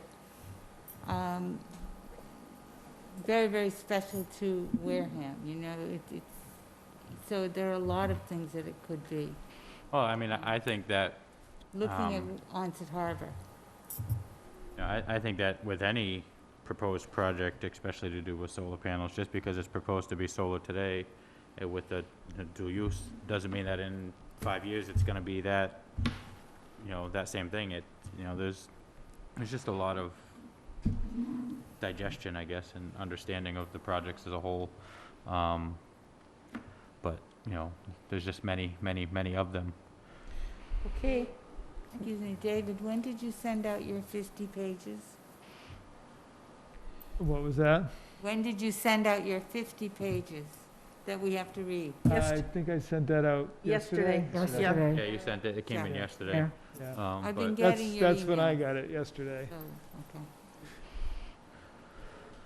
very, very special to Wareham, so there are a lot of things that it could be. Well, I think that, Looking at Onset Harbor. I think that with any proposed project, especially to do with solar panels, just because it's proposed to be solar today, with the dual use, doesn't mean that in 5 years it's gonna be that, that same thing. There's just a lot of digestion, I guess, and understanding of the projects as a whole. But, there's just many, many, many of them. Okay. Excuse me, David, when did you send out your 50 pages? What was that? When did you send out your 50 pages that we have to read? I think I sent that out yesterday. Yesterday. Yeah, you sent it, it came in Yeah. yesterday. Yeah. Yeah. I've been But getting your That's when I emails. got it, yesterday. So, okay.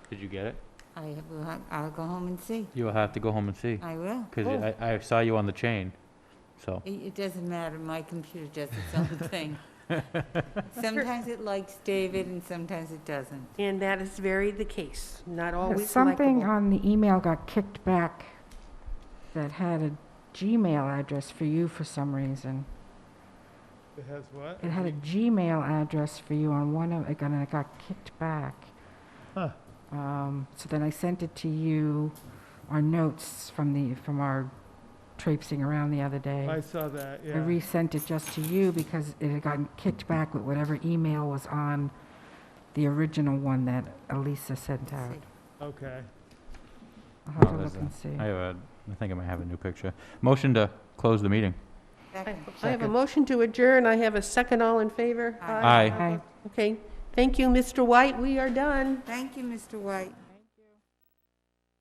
did you get it? I'll go home and see. You will have to go home and see, I will. because I saw you on the chain, so. It doesn't matter, my computer does its own thing. Sometimes it likes David and sometimes it doesn't. And that is very the case, not always Something likable. on the email got kicked back that had a Gmail address for you for some reason. It has what? It had a Gmail address for you on one of, and it got kicked back. Huh. So then I sent it to you, our notes from our traipsing around the other day. I saw that, I yeah. resent it just to you because it had gotten kicked back with whatever email was on the original one that Elisa sent out. Okay. I'll have to there's look and see. I think I might have a new picture. Motion to close the meeting. I have a motion to adjourn. I have a second. All in favor? Aye. Aye. Okay. Thank you, Mr. White. We are done. Thank you, Mr. White.